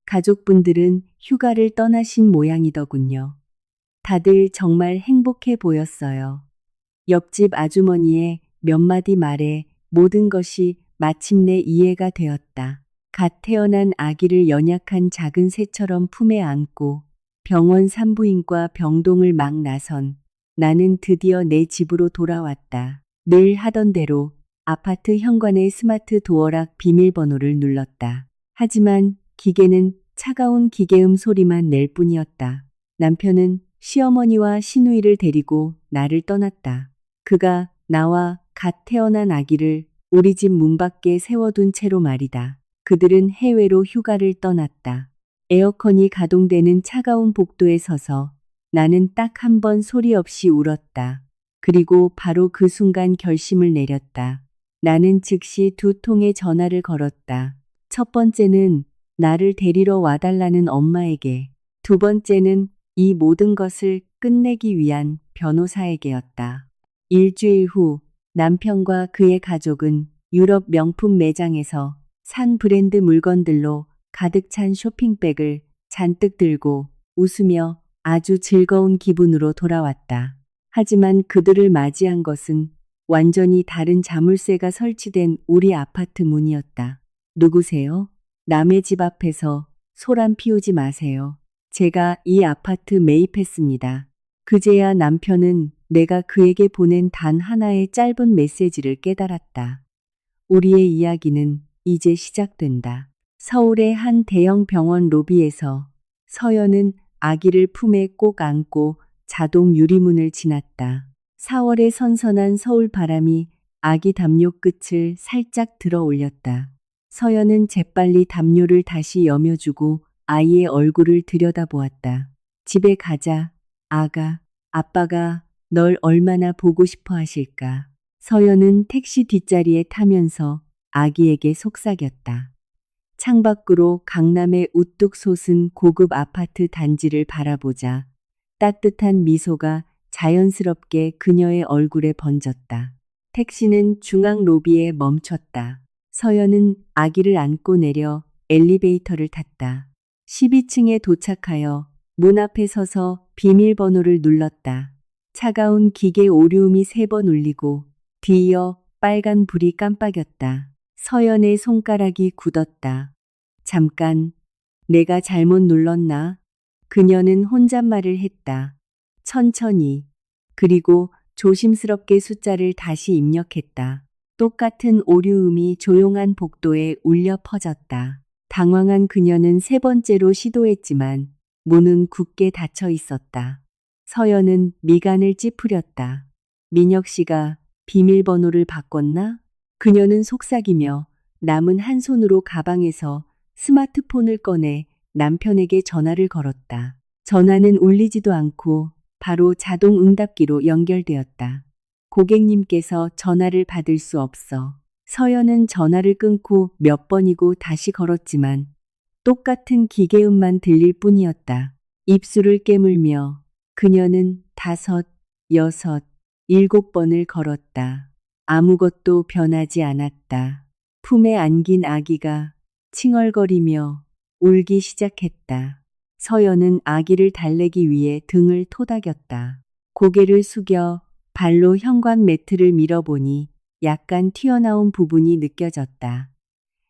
가족분들은 휴가를 떠나신 모양이더군요. 다들 정말 행복해 보였어요. 옆집 아주머니의 몇 마디 말에 모든 것이 마침내 이해가 되었다. 갓 태어난 아기를 연약한 작은 새처럼 품에 안고 병원 산부인과 병동을 막 나선 나는 드디어 내 집으로 돌아왔다. 늘 하던 대로 아파트 현관의 스마트 도어락 비밀번호를 눌렀다. 하지만 기계는 차가운 기계음 소리만 낼 뿐이었다. 남편은 시어머니와 시누이를 데리고 나를 떠났다. 그가 나와 갓 태어난 아기를 우리 집 문 밖에 세워둔 채로 말이다. 그들은 해외로 휴가를 떠났다. 에어컨이 가동되는 차가운 복도에 서서 나는 딱 한 번 소리 없이 울었다. 그리고 바로 그 순간 결심을 내렸다. 나는 즉시 두 통의 전화를 걸었다. 첫 번째는 나를 데리러 와달라는 엄마에게, 두 번째는 이 모든 것을 끝내기 위한 변호사에게였다. 일주일 후 남편과 그의 가족은 유럽 명품 매장에서 산 브랜드 물건들로 가득 찬 쇼핑백을 잔뜩 들고 웃으며 아주 즐거운 기분으로 돌아왔다. 하지만 그들을 맞이한 것은 완전히 다른 자물쇠가 설치된 우리 아파트 문이었다. 누구세요? 남의 집 앞에서 소란 피우지 마세요. 제가 이 아파트 매입했습니다. 그제야 남편은 내가 그에게 보낸 단 하나의 짧은 메시지를 깨달았다. 우리의 이야기는 이제 시작된다. 서울의 한 대형 병원 로비에서 서연은 아기를 품에 꼭 안고 자동 유리문을 지났다. 4월의 선선한 서울 바람이 아기 담요 끝을 살짝 들어 올렸다. 서연은 재빨리 담요를 다시 여며주고 아이의 얼굴을 들여다보았다. 집에 가자, 아가. 아빠가 널 얼마나 보고 싶어 하실까. 서연은 택시 뒷자리에 타면서 아기에게 속삭였다. 창밖으로 강남의 우뚝 솟은 고급 아파트 단지를 바라보자 따뜻한 미소가 자연스럽게 그녀의 얼굴에 번졌다. 택시는 중앙 로비에 멈췄다. 서연은 아기를 안고 내려 엘리베이터를 탔다. 12층에 도착하여 문 앞에 서서 비밀번호를 눌렀다. 차가운 기계 오류음이 3번 울리고 뒤이어 빨간 불이 깜빡였다. 서연의 손가락이 굳었다. 잠깐, 내가 잘못 눌렀나? 그녀는 혼잣말을 했다. 천천히. 그리고 조심스럽게 숫자를 다시 입력했다. 똑같은 오류음이 조용한 복도에 울려 퍼졌다. 당황한 그녀는 3번째로 시도했지만 문은 굳게 닫혀 있었다. 서연은 미간을 찌푸렸다. 민혁 씨가 비밀번호를 바꿨나? 그녀는 속삭이며 남은 한 손으로 가방에서 스마트폰을 꺼내 남편에게 전화를 걸었다. 전화는 울리지도 않고 바로 자동 응답기로 연결되었다. 고객님께서 전화를 받을 수 없어. 서연은 전화를 끊고 몇 번이고 다시 걸었지만 똑같은 기계음만 들릴 뿐이었다. 입술을 깨물며 그녀는 5, 6, 7번을 걸었다. 아무것도 변하지 않았다. 품에 안긴 아기가 칭얼거리며 울기 시작했다. 서연은 아기를 달래기 위해 등을 토닥였다. 고개를 숙여 발로 현관 매트를 밀어보니 약간 튀어나온 부분이 느껴졌다.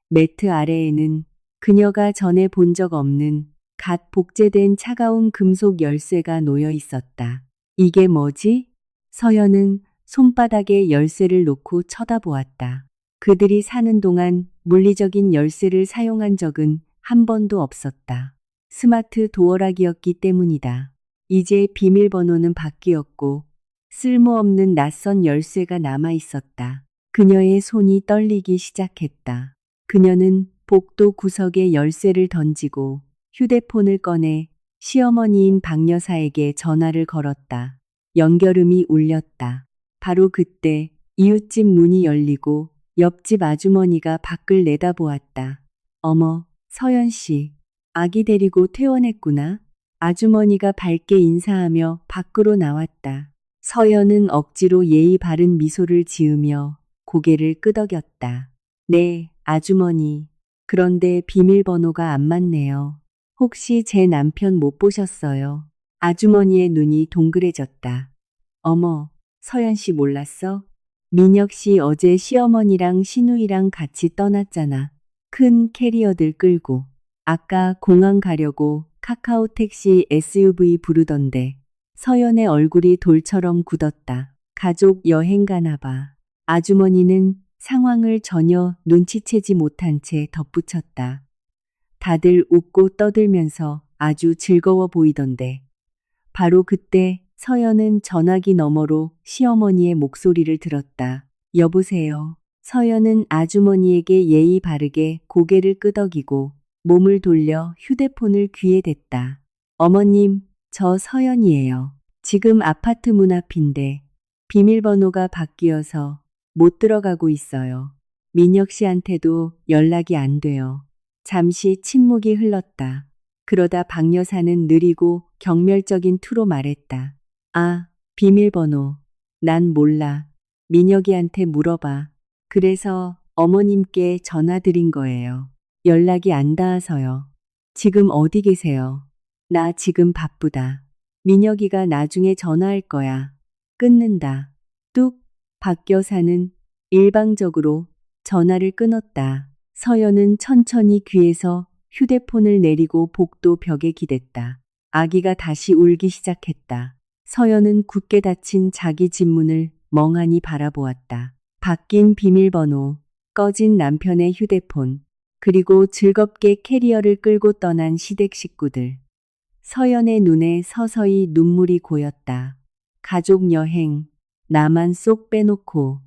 매트 아래에는 그녀가 전에 본 적 없는 갓 복제된 차가운 금속 열쇠가 놓여 있었다. 이게 뭐지? 서연은 손바닥에 열쇠를 놓고 쳐다보았다. 그들이 사는 동안 물리적인 열쇠를 사용한 적은 한 번도 없었다. 스마트 도어락이었기 때문이다. 이제 비밀번호는 바뀌었고 쓸모없는 낯선 열쇠가 남아 있었다. 그녀의 손이 떨리기 시작했다. 그녀는 복도 구석에 열쇠를 던지고 휴대폰을 꺼내 시어머니인 박 여사에게 전화를 걸었다. 연결음이 울렸다. 바로 그때 이웃집 문이 열리고 옆집 아주머니가 밖을 내다보았다. 어머, 서연 씨, 아기 데리고 퇴원했구나. 아주머니가 밝게 인사하며 밖으로 나왔다. 서연은 억지로 예의 바른 미소를 지으며 고개를 끄덕였다. 네, 아주머니. 그런데 비밀번호가 안 맞네요. 혹시 제 남편 못 보셨어요? 아주머니의 눈이 동그래졌다. 어머, 서연 씨 몰랐어? 민혁 씨 어제 시어머니랑 시누이랑 같이 떠났잖아. 큰 캐리어들 끌고. 아까 공항 가려고 카카오 택시 SUV 부르던데. 서연의 얼굴이 돌처럼 굳었다. 가족 여행 가나 봐. 아주머니는 상황을 전혀 눈치채지 못한 채 덧붙였다. 다들 웃고 떠들면서 아주 즐거워 보이던데. 바로 그때 서연은 전화기 너머로 시어머니의 목소리를 들었다. 여보세요. 서연은 아주머니에게 예의 바르게 고개를 끄덕이고 몸을 돌려 휴대폰을 귀에 댔다. 어머님, 저 서연이에요. 지금 아파트 문 앞인데 비밀번호가 바뀌어서 못 들어가고 있어요. 민혁 씨한테도 연락이 안 돼요. 잠시 침묵이 흘렀다. 그러다 박 여사는 느리고 경멸적인 투로 말했다. 아, 비밀번호. 난 몰라. 민혁이한테 물어봐. 그래서 어머님께 전화드린 거예요. 연락이 안 닿아서요. 지금 어디 계세요? 나 지금 바쁘다. 민혁이가 나중에 전화할 거야. 끊는다. 뚝. 박 여사는 일방적으로 전화를 끊었다. 서연은 천천히 귀에서 휴대폰을 내리고 복도 벽에 기댔다. 아기가 다시 울기 시작했다. 서연은 굳게 닫힌 자기 집문을 멍하니 바라보았다. 바뀐 비밀번호, 꺼진 남편의 휴대폰, 그리고 즐겁게 캐리어를 끌고 떠난 시댁 식구들. 서연의 눈에 서서히 눈물이 고였다. 가족 여행, 나만 쏙 빼놓고.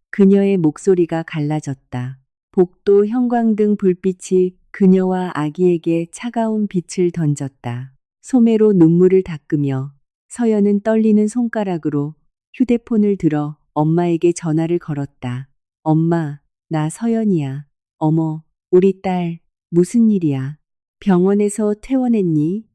그녀의 목소리가 갈라졌다. 복도 형광등 불빛이 그녀와 아기에게 차가운 빛을 던졌다. 소매로 눈물을 닦으며 서연은 떨리는 손가락으로 휴대폰을 들어 엄마에게 전화를 걸었다. 엄마, 나 서연이야. 어머, 우리 딸, 무슨 일이야? 병원에서 퇴원했니?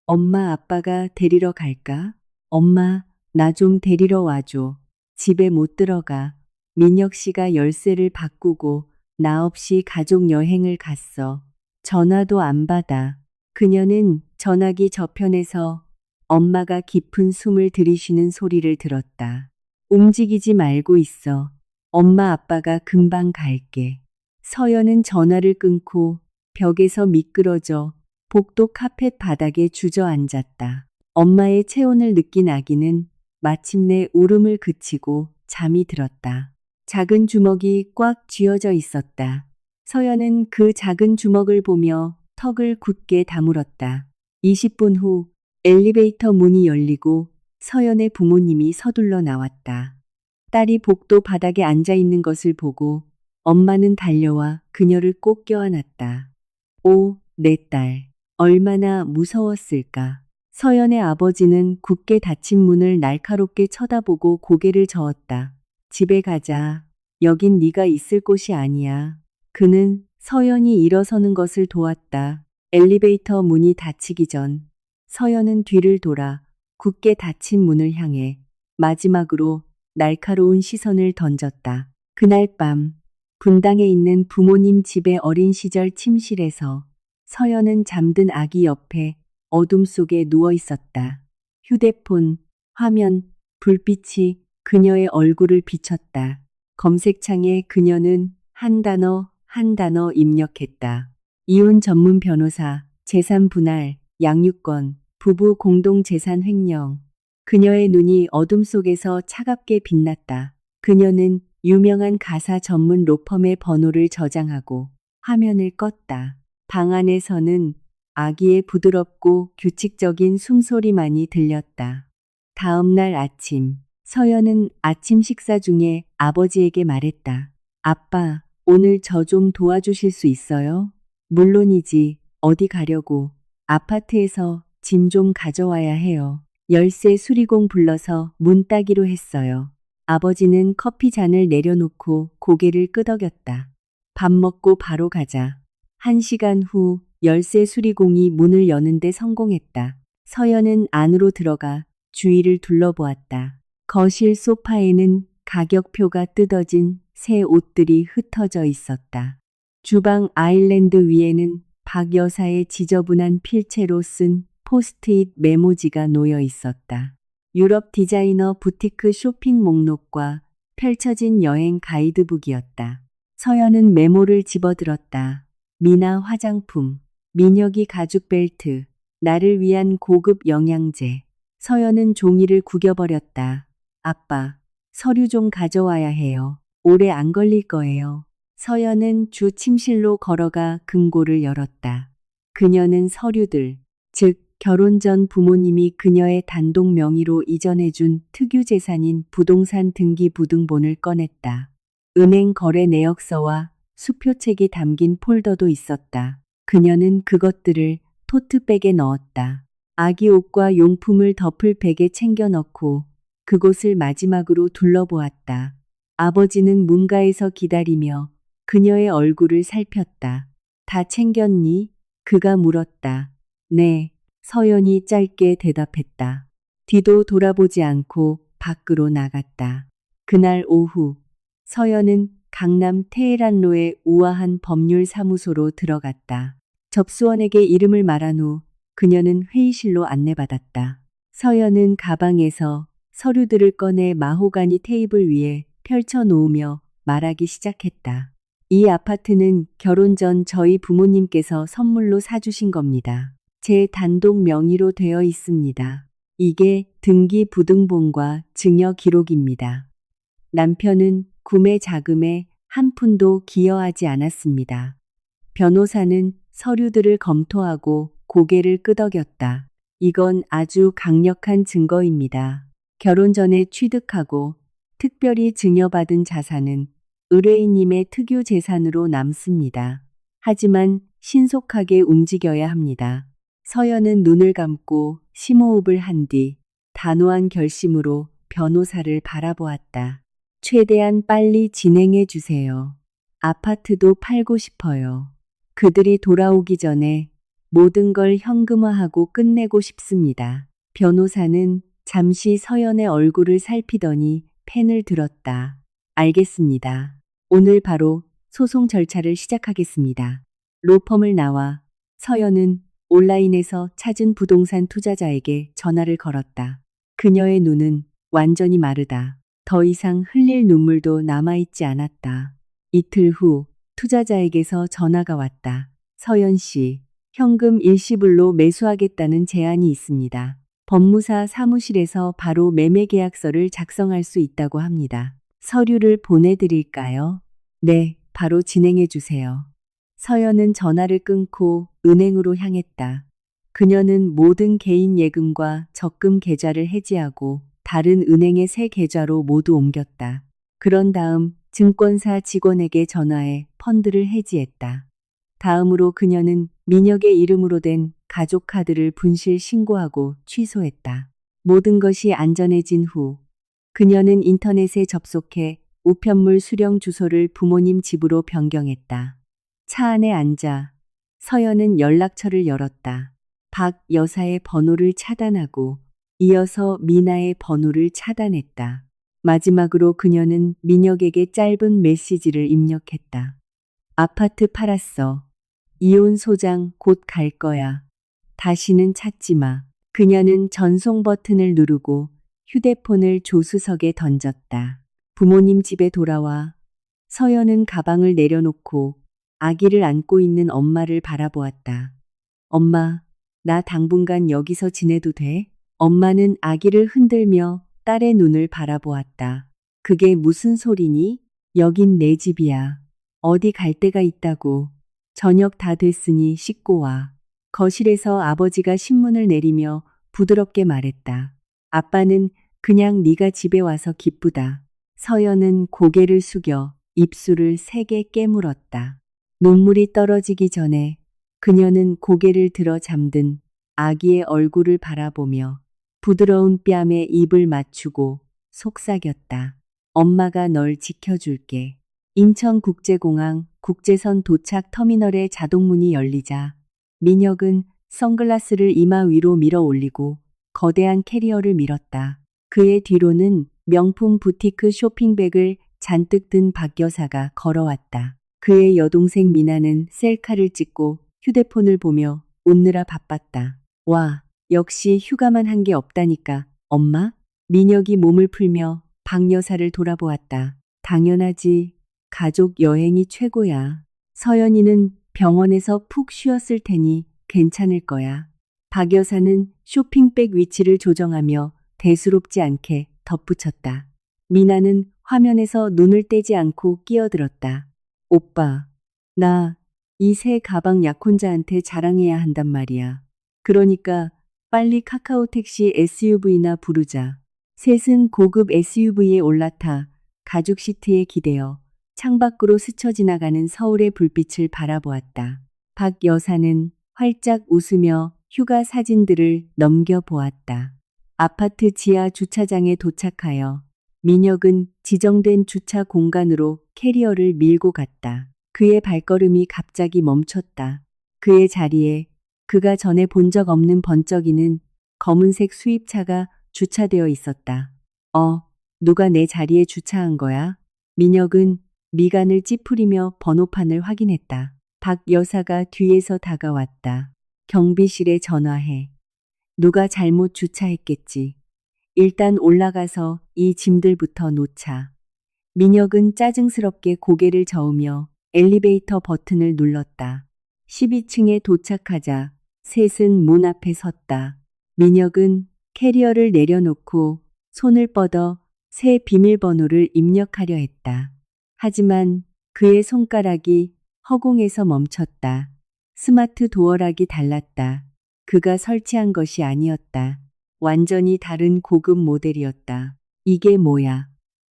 엄마 아빠가 데리러 갈까? 엄마, 나 좀 데리러 와줘. 집에 못 들어가. 민혁 씨가 열쇠를 바꾸고 나 없이 가족 여행을 갔어. 전화도 안 받아. 그녀는 전화기 저편에서 엄마가 깊은 숨을 들이쉬는 소리를 들었다. 움직이지 말고 있어. 엄마 아빠가 금방 갈게. 서연은 전화를 끊고 벽에서 미끄러져 복도 카펫 바닥에 주저앉았다. 엄마의 체온을 느낀 아기는 마침내 울음을 그치고 잠이 들었다. 작은 주먹이 꽉 쥐어져 있었다. 서연은 그 작은 주먹을 보며 턱을 굳게 다물었다. 20분 후 엘리베이터 문이 열리고 서연의 부모님이 서둘러 나왔다. 딸이 복도 바닥에 앉아 있는 것을 보고 엄마는 달려와 그녀를 꼭 껴안았다. 오, 내 딸. 얼마나 무서웠을까. 서연의 아버지는 굳게 닫힌 문을 날카롭게 쳐다보고 고개를 저었다. 집에 가자. 여긴 네가 있을 곳이 아니야. 그는 서연이 일어서는 것을 도왔다. 엘리베이터 문이 닫히기 전 서연은 뒤를 돌아 굳게 닫힌 문을 향해 마지막으로 날카로운 시선을 던졌다. 그날 밤 분당에 있는 부모님 집의 어린 시절 침실에서 서연은 잠든 아기 옆에 어둠 속에 누워 있었다. 휴대폰, 화면, 불빛이 그녀의 얼굴을 비췄다. 검색창에 그녀는 한 단어 입력했다. 이혼 전문 변호사, 재산 분할, 양육권, 부부 공동 재산 횡령. 그녀의 눈이 어둠 속에서 차갑게 빛났다. 그녀는 유명한 가사 전문 로펌의 번호를 저장하고 화면을 껐다. 방 안에서는 아기의 부드럽고 규칙적인 숨소리만이 들렸다. 다음 날 아침, 서연은 아침 식사 중에 아버지에게 말했다. 아빠, 오늘 저 좀 도와주실 수 있어요? 물론이지. 어디 가려고. 아파트에서 짐 좀 가져와야 해요. 열쇠 수리공 불러서 문 따기로 했어요. 아버지는 커피 잔을 내려놓고 고개를 끄덕였다. 밥 먹고 바로 가자. 1시간 후 열쇠 수리공이 문을 여는데 성공했다. 서연은 안으로 들어가 주위를 둘러보았다. 거실 소파에는 가격표가 뜯어진 새 옷들이 흩어져 있었다. 주방 아일랜드 위에는 박 여사의 지저분한 필체로 쓴 포스트잇 메모지가 놓여 있었다. 유럽 디자이너 부티크 쇼핑 목록과 펼쳐진 여행 가이드북이었다. 서연은 메모를 집어들었다. 미나 화장품, 민혁이 가죽 벨트, 나를 위한 고급 영양제. 서연은 종이를 구겨버렸다. 아빠, 서류 좀 가져와야 해요. 오래 안 걸릴 거예요. 서연은 주 침실로 걸어가 금고를 열었다. 그녀는 서류들, 즉 결혼 전 부모님이 그녀의 단독 명의로 이전해준 특유 재산인 부동산 등기 부등본을 꺼냈다. 은행 거래 내역서와 수표책이 담긴 폴더도 있었다. 그녀는 그것들을 토트백에 넣었다. 아기 옷과 용품을 더플백에 챙겨 넣고 그곳을 마지막으로 둘러보았다. 아버지는 문가에서 기다리며 그녀의 얼굴을 살폈다. 다 챙겼니? 그가 물었다. 네, 서연이 짧게 대답했다. 뒤도 돌아보지 않고 밖으로 나갔다. 그날 오후, 서연은 강남 테헤란로의 우아한 법률사무소로 들어갔다. 접수원에게 이름을 말한 후 그녀는 회의실로 안내받았다. 서연은 가방에서 서류들을 꺼내 마호가니 테이블 위에 펼쳐 놓으며 말하기 시작했다. 이 아파트는 결혼 전 저희 부모님께서 선물로 사주신 겁니다. 제 단독 명의로 되어 있습니다. 이게 등기 부등본과 증여 기록입니다. 남편은 구매 자금에 한 푼도 기여하지 않았습니다. 변호사는 서류들을 검토하고 고개를 끄덕였다. 이건 아주 강력한 증거입니다. 결혼 전에 취득하고 특별히 증여받은 자산은 의뢰인님의 특유 재산으로 남습니다. 하지만 신속하게 움직여야 합니다. 서연은 눈을 감고 심호흡을 한 뒤 단호한 결심으로 변호사를 바라보았다. 최대한 빨리 진행해 주세요. 아파트도 팔고 싶어요. 그들이 돌아오기 전에 모든 걸 현금화하고 끝내고 싶습니다. 변호사는 잠시 서연의 얼굴을 살피더니 펜을 들었다. 알겠습니다. 오늘 바로 소송 절차를 시작하겠습니다. 로펌을 나와 서연은 온라인에서 찾은 부동산 투자자에게 전화를 걸었다. 그녀의 눈은 완전히 마르다. 더 이상 흘릴 눈물도 남아있지 않았다. 이틀 후 투자자에게서 전화가 왔다. 서연 씨, 현금 일시불로 매수하겠다는 제안이 있습니다. 법무사 사무실에서 바로 매매 계약서를 작성할 수 있다고 합니다. 서류를 보내드릴까요? 네, 바로 진행해 주세요. 서연은 전화를 끊고 은행으로 향했다. 그녀는 모든 개인 예금과 적금 계좌를 해지하고 다른 은행의 새 계좌로 모두 옮겼다. 그런 다음 증권사 직원에게 전화해 펀드를 해지했다. 다음으로 그녀는 민혁의 이름으로 된 가족카드를 분실 신고하고 취소했다. 모든 것이 안전해진 후 그녀는 인터넷에 접속해 우편물 수령 주소를 부모님 집으로 변경했다. 차 안에 앉아 서연은 연락처를 열었다. 박 여사의 번호를 차단하고 이어서 미나의 번호를 차단했다. 마지막으로 그녀는 민혁에게 짧은 메시지를 입력했다. 아파트 팔았어. 이혼 소장 곧 갈 거야. 다시는 찾지 마. 그녀는 전송 버튼을 누르고 휴대폰을 조수석에 던졌다. 부모님 집에 돌아와 서연은 가방을 내려놓고 아기를 안고 있는 엄마를 바라보았다. 엄마, 나 당분간 여기서 지내도 돼? 엄마는 아기를 흔들며 딸의 눈을 바라보았다. 그게 무슨 소리니? 여긴 내 집이야. 어디 갈 데가 있다고. 저녁 다 됐으니 씻고 와. 거실에서 아버지가 신문을 내리며 부드럽게 말했다. 아빠는 그냥 네가 집에 와서 기쁘다. 서연은 고개를 숙여 입술을 세게 깨물었다. 눈물이 떨어지기 전에 그녀는 고개를 들어 잠든 아기의 얼굴을 바라보며 부드러운 뺨에 입을 맞추고 속삭였다. 엄마가 널 지켜줄게. 인천국제공항 국제선 도착 터미널의 자동문이 열리자 민혁은 선글라스를 이마 위로 밀어 올리고 거대한 캐리어를 밀었다. 그의 뒤로는 명품 부티크 쇼핑백을 잔뜩 든 박 여사가 걸어왔다. 그의 여동생 미나는 셀카를 찍고 휴대폰을 보며 웃느라 바빴다. 와, 역시 휴가만 한 게 없다니까. 엄마? 민혁이 몸을 풀며 박 여사를 돌아보았다. 당연하지. 가족 여행이 최고야. 서연이는 병원에서 푹 쉬었을 테니 괜찮을 거야. 박 여사는 쇼핑백 위치를 조정하며 대수롭지 않게 덧붙였다. 미나는 화면에서 눈을 떼지 않고 끼어들었다. 오빠, 나 이 새 가방 약혼자한테 자랑해야 한단 말이야. 그러니까 빨리 카카오 택시 SUV나 부르자. 셋은 고급 SUV에 올라타 가죽 시트에 기대어 창밖으로 스쳐 지나가는 서울의 불빛을 바라보았다. 박 여사는 활짝 웃으며 휴가 사진들을 넘겨보았다. 아파트 지하 주차장에 도착하여 민혁은 지정된 주차 공간으로 캐리어를 밀고 갔다. 그의 발걸음이 갑자기 멈췄다. 그의 자리에 그가 전에 본 적 없는 번쩍이는 검은색 수입차가 주차되어 있었다. 누가 내 자리에 주차한 거야? 민혁은 미간을 찌푸리며 번호판을 확인했다. 박 여사가 뒤에서 다가왔다. 경비실에 전화해. 누가 잘못 주차했겠지. 일단 올라가서 이 짐들부터 놓자. 민혁은 짜증스럽게 고개를 저으며 엘리베이터 버튼을 눌렀다. 12층에 도착하자 셋은 문 앞에 섰다. 민혁은 캐리어를 내려놓고 손을 뻗어 새 비밀번호를 입력하려 했다. 하지만 그의 손가락이 허공에서 멈췄다. 스마트 도어락이 달랐다. 그가 설치한 것이 아니었다. 완전히 다른 고급 모델이었다. 이게 뭐야?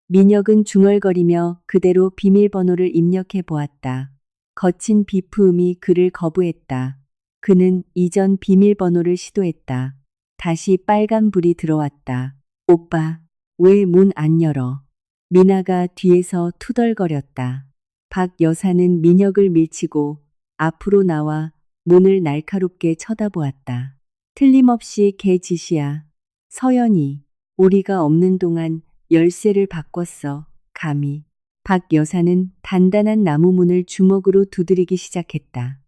민혁은 중얼거리며 그대로 비밀번호를 입력해 보았다. 거친 비프음이 그를 거부했다. 그는 이전 비밀번호를 시도했다. 다시 빨간불이 들어왔다. 오빠, 왜 문 안 열어? 미나가 뒤에서 투덜거렸다. 박 여사는 민혁을 밀치고 앞으로 나와 문을 날카롭게 쳐다보았다. 틀림없이 걔 짓이야. 서연이, 우리가 없는 동안 열쇠를 바꿨어. 감히. 박 여사는 단단한 나무 문을 주먹으로 두드리기 시작했다.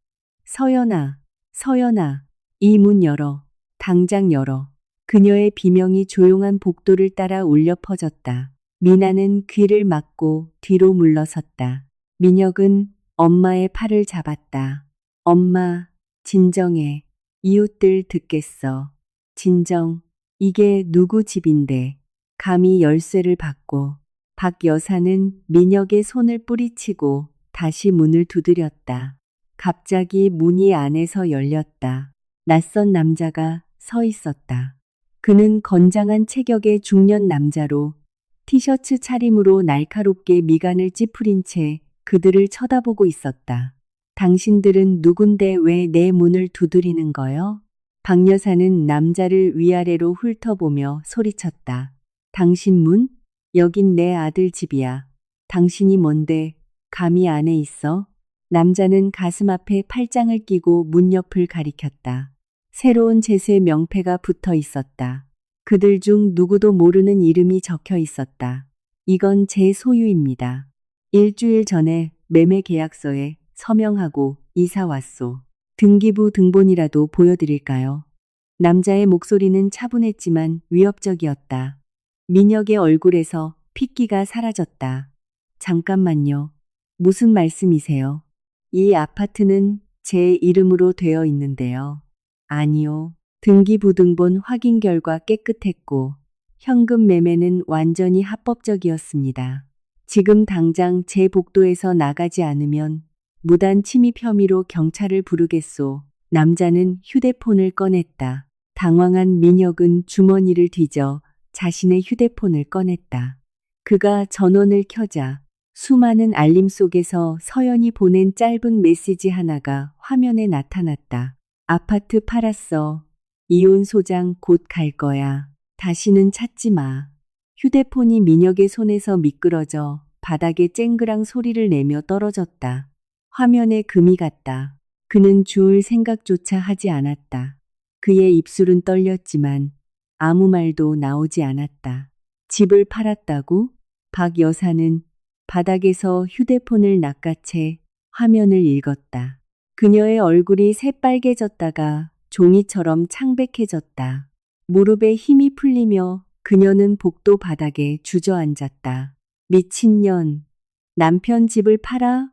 서연아, 서연아, 이 문 열어. 당장 열어. 그녀의 비명이 조용한 복도를 따라 울려 퍼졌다. 미나는 귀를 막고 뒤로 물러섰다. 민혁은 엄마의 팔을 잡았다. 엄마, 진정해. 이웃들 듣겠어. 진정. 이게 누구 집인데. 감히 열쇠를 받고. 박 여사는 민혁의 손을 뿌리치고 다시 문을 두드렸다. 갑자기 문이 안에서 열렸다. 낯선 남자가 서 있었다. 그는 건장한 체격의 중년 남자로 티셔츠 차림으로 날카롭게 미간을 찌푸린 채 그들을 쳐다보고 있었다. 당신들은 누군데 왜 내 문을 두드리는 거요? 박 여사는 남자를 위아래로 훑어보며 소리쳤다. 당신 문? 여긴 내 아들 집이야. 당신이 뭔데 감히 안에 있어? 남자는 가슴 앞에 팔짱을 끼고 문 옆을 가리켰다. 새로운 제세 명패가 붙어 있었다. 그들 중 누구도 모르는 이름이 적혀 있었다. 이건 제 소유입니다. 일주일 전에 매매 계약서에 서명하고 이사 왔소. 등기부 등본이라도 보여드릴까요? 남자의 목소리는 차분했지만 위협적이었다. 민혁의 얼굴에서 핏기가 사라졌다. 잠깐만요. 무슨 말씀이세요? 이 아파트는 제 이름으로 되어 있는데요. 아니요. 등기부등본 확인 결과 깨끗했고 현금 매매는 완전히 합법적이었습니다. 지금 당장 제 복도에서 나가지 않으면 무단 침입 혐의로 경찰을 부르겠소. 남자는 휴대폰을 꺼냈다. 당황한 민혁은 주머니를 뒤져 자신의 휴대폰을 꺼냈다. 그가 전원을 켜자 수많은 알림 속에서 서연이 보낸 짧은 메시지 하나가 화면에 나타났다. 아파트 팔았어. 이혼 소장 곧 갈 거야. 다시는 찾지 마. 휴대폰이 민혁의 손에서 미끄러져 바닥에 쨍그랑 소리를 내며 떨어졌다. 화면에 금이 갔다. 그는 주울 생각조차 하지 않았다. 그의 입술은 떨렸지만 아무 말도 나오지 않았다. 집을 팔았다고? 박 여사는 바닥에서 휴대폰을 낚아채 화면을 읽었다. 그녀의 얼굴이 새빨개졌다가 종이처럼 창백해졌다. 무릎에 힘이 풀리며 그녀는 복도 바닥에 주저앉았다. 미친년. 남편 집을 팔아?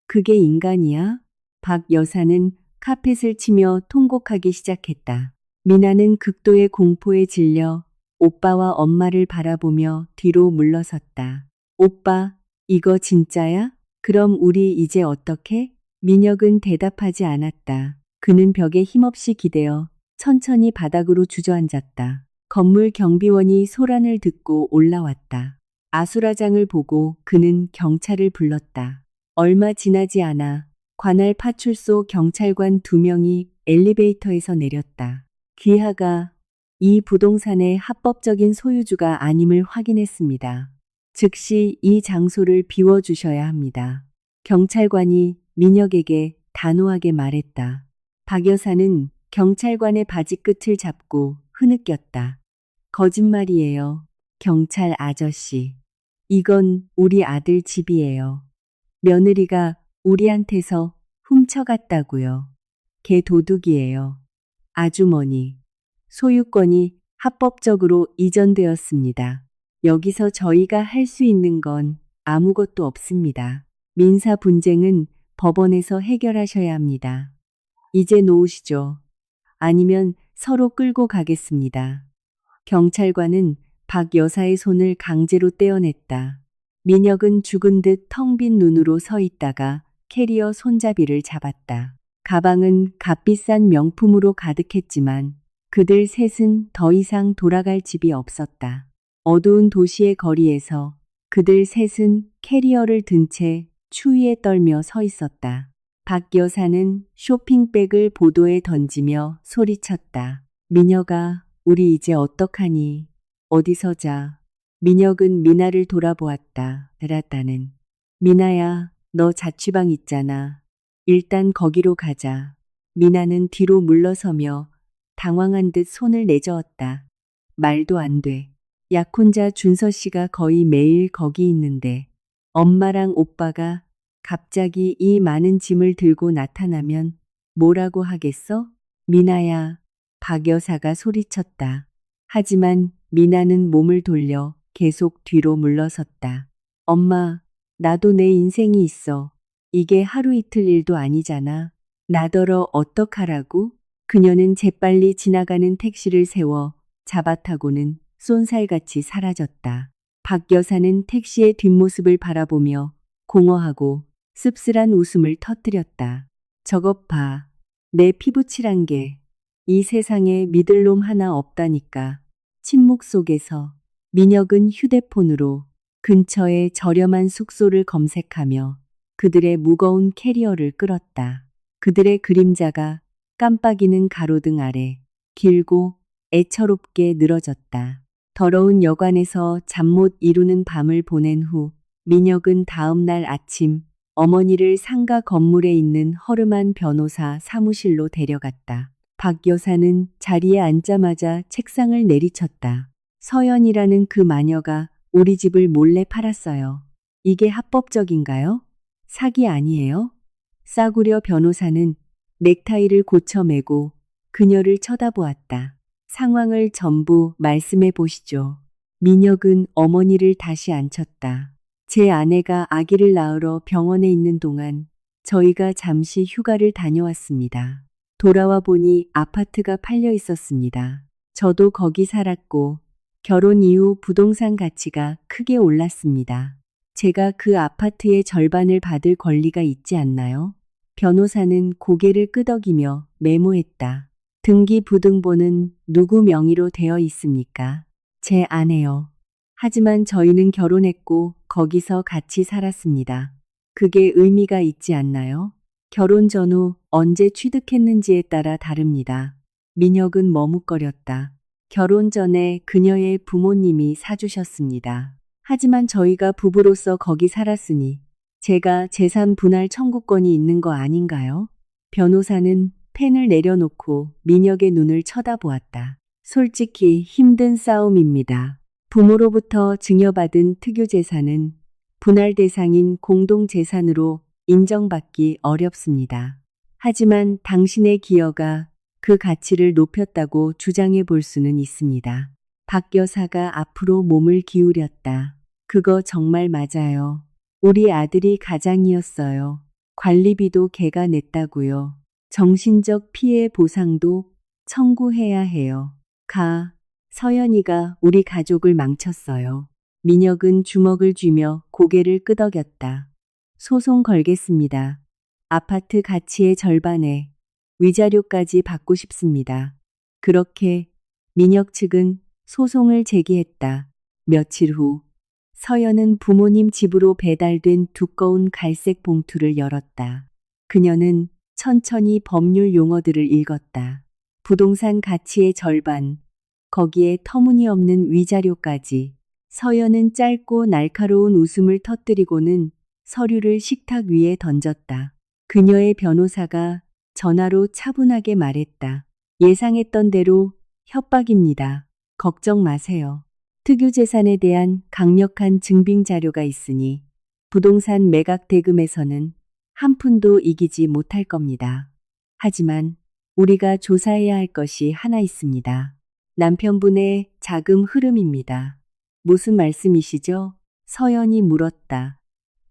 그게 인간이야? 박 여사는 카펫을 치며 통곡하기 시작했다. 미나는 극도의 공포에 질려 오빠와 엄마를 바라보며 뒤로 물러섰다. 오빠, 이거 진짜야? 그럼 우리 이제 어떡해? 민혁은 대답하지 않았다. 그는 벽에 힘없이 기대어 천천히 바닥으로 주저앉았다. 건물 경비원이 소란을 듣고 올라왔다. 아수라장을 보고 그는 경찰을 불렀다. 얼마 지나지 않아 관할 파출소 경찰관 2명이 엘리베이터에서 내렸다. 귀하가 이 부동산의 합법적인 소유주가 아님을 확인했습니다. 즉시 이 장소를 비워주셔야 합니다. 경찰관이 민혁에게 단호하게 말했다. 박 여사는 경찰관의 바지 끝을 잡고 흐느꼈다. 거짓말이에요. 경찰 아저씨. 이건 우리 아들 집이에요. 며느리가 우리한테서 훔쳐갔다고요. 걔 도둑이에요. 아주머니. 소유권이 합법적으로 이전되었습니다. 여기서 저희가 할 수 있는 건 아무것도 없습니다. 민사 분쟁은 법원에서 해결하셔야 합니다. 이제 놓으시죠. 아니면 서로 끌고 가겠습니다. 경찰관은 박 여사의 손을 강제로 떼어냈다. 민혁은 죽은 듯 텅 빈 눈으로 서 있다가 캐리어 손잡이를 잡았다. 가방은 값비싼 명품으로 가득했지만 그들 셋은 더 이상 돌아갈 집이 없었다. 어두운 도시의 거리에서 그들 셋은 캐리어를 든 채 추위에 떨며 서 있었다. 박 여사는 쇼핑백을 보도에 던지며 소리쳤다. 민혁아, 우리 이제 어떡하니? 어디서 자? 민혁은 미나를 돌아보았다. 알았다는. 미나야, 너 자취방 있잖아. 일단 거기로 가자. 미나는 뒤로 물러서며 당황한 듯 손을 내저었다. 말도 안 돼. 약혼자 준서 씨가 거의 매일 거기 있는데 엄마랑 오빠가 갑자기 이 많은 짐을 들고 나타나면 뭐라고 하겠어? 미나야, 박 여사가 소리쳤다. 하지만 미나는 몸을 돌려 계속 뒤로 물러섰다. 엄마, 나도 내 인생이 있어. 이게 하루 이틀 일도 아니잖아. 나더러 어떡하라고? 그녀는 재빨리 지나가는 택시를 세워 잡아타고는 쏜살같이 사라졌다. 박 여사는 택시의 뒷모습을 바라보며 공허하고 씁쓸한 웃음을 터뜨렸다. 저것 봐. 내 피부칠한 게 이 세상에 믿을 놈 하나 없다니까. 침묵 속에서 민혁은 휴대폰으로 근처의 저렴한 숙소를 검색하며 그들의 무거운 캐리어를 끌었다. 그들의 그림자가 깜빡이는 가로등 아래 길고 애처롭게 늘어졌다. 더러운 여관에서 잠 못 이루는 밤을 보낸 후 민혁은 다음 날 아침 어머니를 상가 건물에 있는 허름한 변호사 사무실로 데려갔다. 박 여사는 자리에 앉자마자 책상을 내리쳤다. 서연이라는 그 마녀가 우리 집을 몰래 팔았어요. 이게 합법적인가요? 사기 아니에요? 싸구려 변호사는 넥타이를 고쳐매고 그녀를 쳐다보았다. 상황을 전부 말씀해 보시죠. 민혁은 어머니를 다시 앉혔다. 제 아내가 아기를 낳으러 병원에 있는 동안 저희가 잠시 휴가를 다녀왔습니다. 돌아와 보니 아파트가 팔려 있었습니다. 저도 거기 살았고 결혼 이후 부동산 가치가 크게 올랐습니다. 제가 그 아파트의 절반을 받을 권리가 있지 않나요? 변호사는 고개를 끄덕이며 메모했다. 등기부등본은 누구 명의로 되어 있습니까? 제 아내요. 하지만 저희는 결혼했고 거기서 같이 살았습니다. 그게 의미가 있지 않나요? 결혼 전후 언제 취득했는지에 따라 다릅니다. 민혁은 머뭇거렸다. 결혼 전에 그녀의 부모님이 사주셨습니다. 하지만 저희가 부부로서 거기 살았으니 제가 재산 분할 청구권이 있는 거 아닌가요? 변호사는 펜을 내려놓고 민혁의 눈을 쳐다보았다. 솔직히 힘든 싸움입니다. 부모로부터 증여받은 특유재산은 분할 대상인 공동재산으로 인정받기 어렵습니다. 하지만 당신의 기여가 그 가치를 높였다고 주장해 볼 수는 있습니다. 박 여사가 앞으로 몸을 기울였다. 그거 정말 맞아요. 우리 아들이 가장이었어요. 관리비도 걔가 냈다고요. 정신적 피해 보상도 청구해야 해요. 서연이가 우리 가족을 망쳤어요. 민혁은 주먹을 쥐며 고개를 끄덕였다. 소송 걸겠습니다. 아파트 가치의 절반에 위자료까지 받고 싶습니다. 그렇게 민혁 측은 소송을 제기했다. 며칠 후 서연은 부모님 집으로 배달된 두꺼운 갈색 봉투를 열었다. 그녀는 천천히 법률 용어들을 읽었다. 부동산 가치의 절반, 거기에 터무니없는 위자료까지. 서연은 짧고 날카로운 웃음을 터뜨리고는 서류를 식탁 위에 던졌다. 그녀의 변호사가 전화로 차분하게 말했다. 예상했던 대로 협박입니다. 걱정 마세요. 특유 재산에 대한 강력한 증빙 자료가 있으니 부동산 매각 대금에서는 한 푼도 이기지 못할 겁니다. 하지만 우리가 조사해야 할 것이 하나 있습니다. 남편분의 자금 흐름입니다. 무슨 말씀이시죠? 서연이 물었다.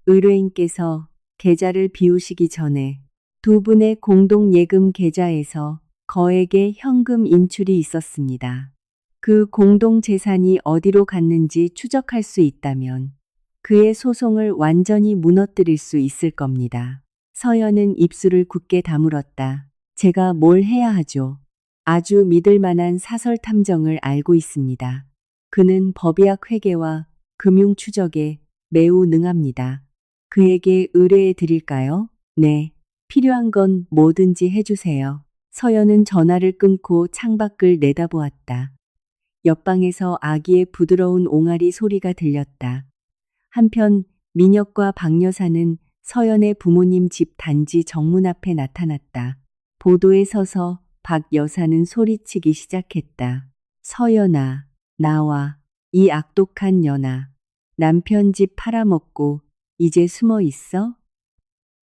의뢰인께서 계좌를 비우시기 전에 두 분의 공동 예금 계좌에서 거액의 현금 인출이 있었습니다. 그 공동 재산이 어디로 갔는지 추적할 수 있다면 그의 소송을 완전히 무너뜨릴 수 있을 겁니다. 서연은 입술을 굳게 다물었다. 제가 뭘 해야 하죠? 아주 믿을 만한 사설 탐정을 알고 있습니다. 그는 법의학 회계와 금융 추적에 매우 능합니다. 그에게 의뢰해 드릴까요? 네. 필요한 건 뭐든지 해주세요. 서연은 전화를 끊고 창밖을 내다보았다. 옆방에서 아기의 부드러운 옹알이 소리가 들렸다. 한편 민혁과 박 여사는 서연의 부모님 집 단지 정문 앞에 나타났다. 보도에 서서 박 여사는 소리치기 시작했다. 서연아, 나와. 이 악독한 년아. 남편 집 팔아먹고 이제 숨어 있어?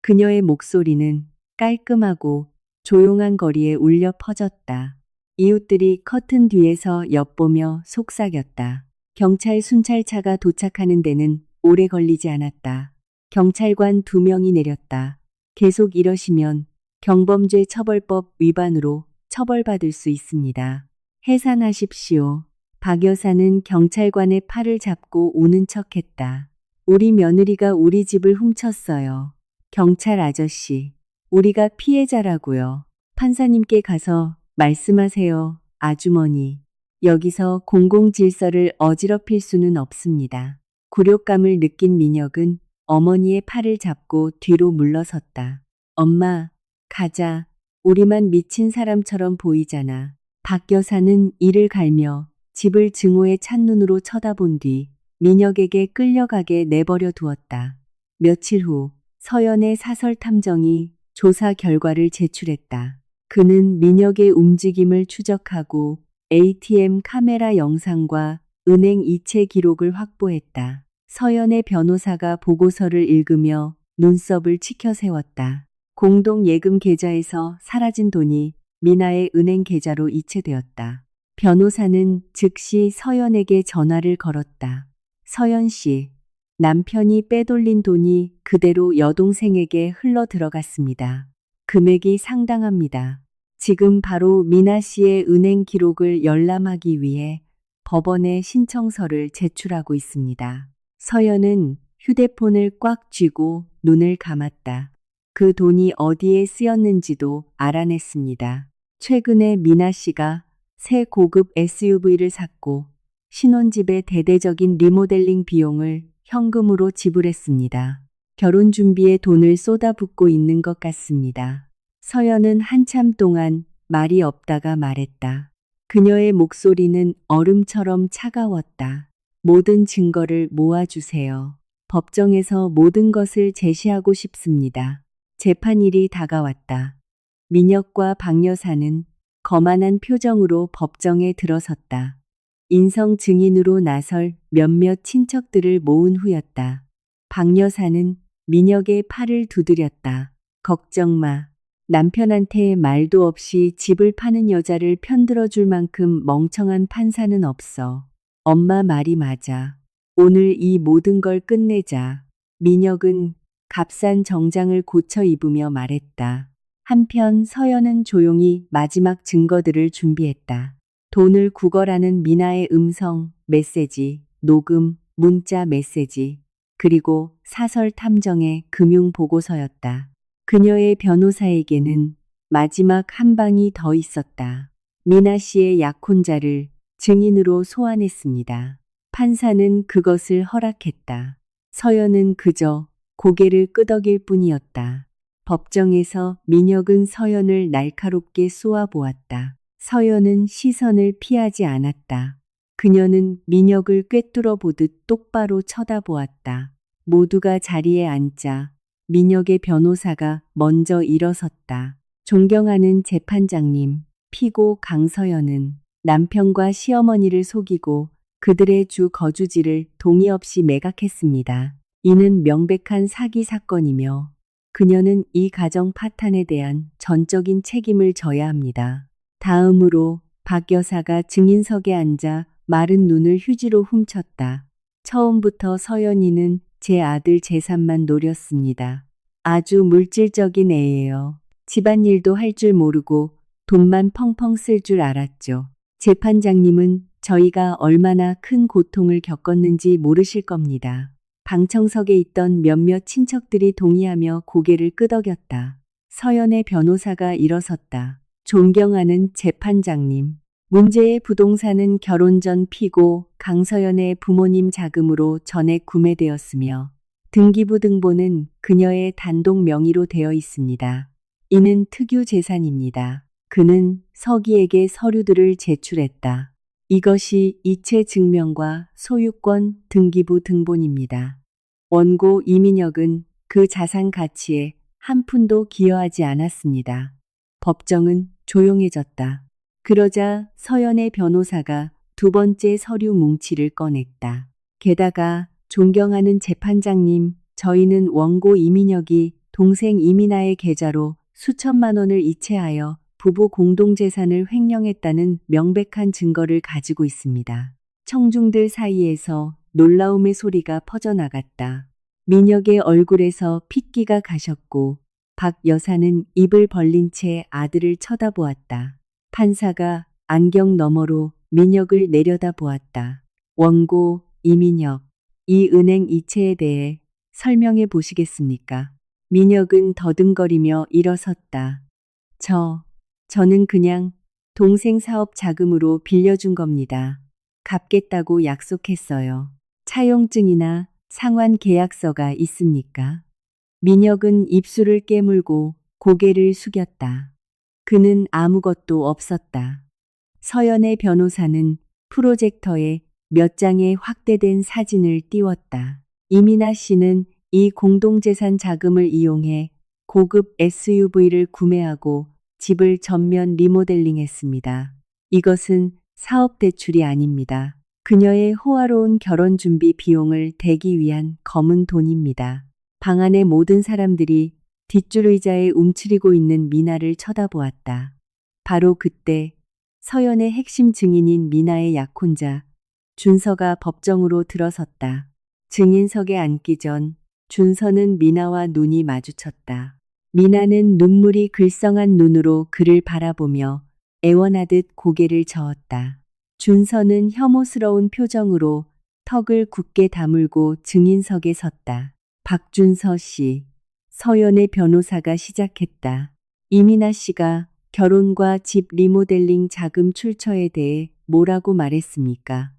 그녀의 목소리는 깔끔하고 조용한 거리에 울려 퍼졌다. 이웃들이 커튼 뒤에서 엿보며 속삭였다. 경찰 순찰차가 도착하는 데는 오래 걸리지 않았다. 경찰관 2명이 내렸다. 계속 이러시면 경범죄 처벌법 위반으로 처벌받을 수 있습니다. 해산하십시오. 박 여사는 경찰관의 팔을 잡고 우는 척했다. 우리 며느리가 우리 집을 훔쳤어요. 경찰 아저씨, 우리가 피해자라고요. 판사님께 가서 말씀하세요, 아주머니. 여기서 공공질서를 어지럽힐 수는 없습니다. 굴욕감을 느낀 민혁은 어머니의 팔을 잡고 뒤로 물러섰다. 엄마, 가자. 우리만 미친 사람처럼 보이잖아. 박 여사는 이를 갈며 집을 증오의 찬눈으로 쳐다본 뒤 민혁에게 끌려가게 내버려 두었다. 며칠 후 서연의 사설 탐정이 조사 결과를 제출했다. 그는 민혁의 움직임을 추적하고 ATM 카메라 영상과 은행 이체 기록을 확보했다. 서연의 변호사가 보고서를 읽으며 눈썹을 치켜세웠다. 공동 예금 계좌에서 사라진 돈이 미나의 은행 계좌로 이체되었다. 변호사는 즉시 서연에게 전화를 걸었다. 서연 씨, 남편이 빼돌린 돈이 그대로 여동생에게 흘러 들어갔습니다. 금액이 상당합니다. 지금 바로 미나 씨의 은행 기록을 열람하기 위해 법원에 신청서를 제출하고 있습니다. 서연은 휴대폰을 꽉 쥐고 눈을 감았다. 그 돈이 어디에 쓰였는지도 알아냈습니다. 최근에 미나 씨가 새 고급 SUV를 샀고 신혼집의 대대적인 리모델링 비용을 현금으로 지불했습니다. 결혼 준비에 돈을 쏟아붓고 있는 것 같습니다. 서연은 한참 동안 말이 없다가 말했다. 그녀의 목소리는 얼음처럼 차가웠다. 모든 증거를 모아주세요. 법정에서 모든 것을 제시하고 싶습니다. 재판일이 다가왔다. 민혁과 박 여사는 거만한 표정으로 법정에 들어섰다. 인성 증인으로 나설 몇몇 친척들을 모은 후였다. 박 여사는 민혁의 팔을 두드렸다. 걱정 마. 남편한테 말도 없이 집을 파는 여자를 편들어줄 만큼 멍청한 판사는 없어. 엄마 말이 맞아. 오늘 이 모든 걸 끝내자. 민혁은 값싼 정장을 고쳐 입으며 말했다. 한편 서연은 조용히 마지막 증거들을 준비했다. 돈을 구걸하는 미나의 음성, 메시지, 녹음, 문자 메시지, 그리고 사설 탐정의 금융 보고서였다. 그녀의 변호사에게는 마지막 한 방이 더 있었다. 미나 씨의 약혼자를 증인으로 소환했습니다. 판사는 그것을 허락했다. 서연은 그저 고개를 끄덕일 뿐이었다. 법정에서 민혁은 서연을 날카롭게 쏘아보았다. 서연은 시선을 피하지 않았다. 그녀는 민혁을 꿰뚫어 보듯 똑바로 쳐다보았다. 모두가 자리에 앉자 민혁의 변호사가 먼저 일어섰다. 존경하는 재판장님, 피고 강서연은 남편과 시어머니를 속이고 그들의 주 거주지를 동의 없이 매각했습니다. 이는 명백한 사기 사건이며 그녀는 이 가정 파탄에 대한 전적인 책임을 져야 합니다. 다음으로 박 여사가 증인석에 앉아 마른 눈을 휴지로 훔쳤다. 처음부터 서연이는 제 아들 재산만 노렸습니다. 아주 물질적인 애예요. 집안일도 할 줄 모르고 돈만 펑펑 쓸 줄 알았죠. 재판장님은 저희가 얼마나 큰 고통을 겪었는지 모르실 겁니다. 방청석에 있던 몇몇 친척들이 동의하며 고개를 끄덕였다. 서연의 변호사가 일어섰다. 존경하는 재판장님. 문제의 부동산은 결혼 전 피고 강서연의 부모님 자금으로 전액 구매되었으며 등기부 등본은 그녀의 단독 명의로 되어 있습니다. 이는 특유 재산입니다. 그는 서기에게 서류들을 제출했다. 이것이 이체 증명과 소유권 등기부 등본입니다. 원고 이민혁은 그 자산 가치에 한 푼도 기여하지 않았습니다. 법정은 조용해졌다. 그러자 서연의 변호사가 두 번째 서류 뭉치를 꺼냈다. 게다가 존경하는 재판장님, 저희는 원고 이민혁이 동생 이민아의 계좌로 수천만 원을 이체하여 부부 공동재산을 횡령했다는 명백한 증거를 가지고 있습니다. 청중들 사이에서 놀라움의 소리가 퍼져나갔다. 민혁의 얼굴에서 핏기가 가셨고 박 여사는 입을 벌린 채 아들을 쳐다보았다. 판사가 안경 너머로 민혁을 내려다보았다. 원고 이민혁, 이 은행 이체에 대해 설명해 보시겠습니까? 민혁은 더듬거리며 일어섰다. 저는 그냥 동생 사업 자금으로 빌려준 겁니다. 갚겠다고 약속했어요. 차용증이나 상환 계약서가 있습니까? 민혁은 입술을 깨물고 고개를 숙였다. 그는 아무것도 없었다. 서연의 변호사는 프로젝터에 몇 장의 확대된 사진을 띄웠다. 이민아 씨는 이 공동재산 자금을 이용해 고급 SUV를 구매하고 집을 전면 리모델링했습니다. 이것은 사업 대출이 아닙니다. 그녀의 호화로운 결혼 준비 비용을 대기 위한 검은 돈입니다. 방 안의 모든 사람들이 뒷줄 의자에 움츠리고 있는 미나를 쳐다보았다. 바로 그때 서연의 핵심 증인인 미나의 약혼자 준서가 법정으로 들어섰다. 증인석에 앉기 전 준서는 미나와 눈이 마주쳤다. 미나는 눈물이 글썽한 눈으로 그를 바라보며 애원하듯 고개를 저었다. 준서는 혐오스러운 표정으로 턱을 굳게 다물고 증인석에 섰다. 박준서 씨, 서연의 변호사가 시작했다. 이민아 씨가 결혼과 집 리모델링 자금 출처에 대해 뭐라고 말했습니까?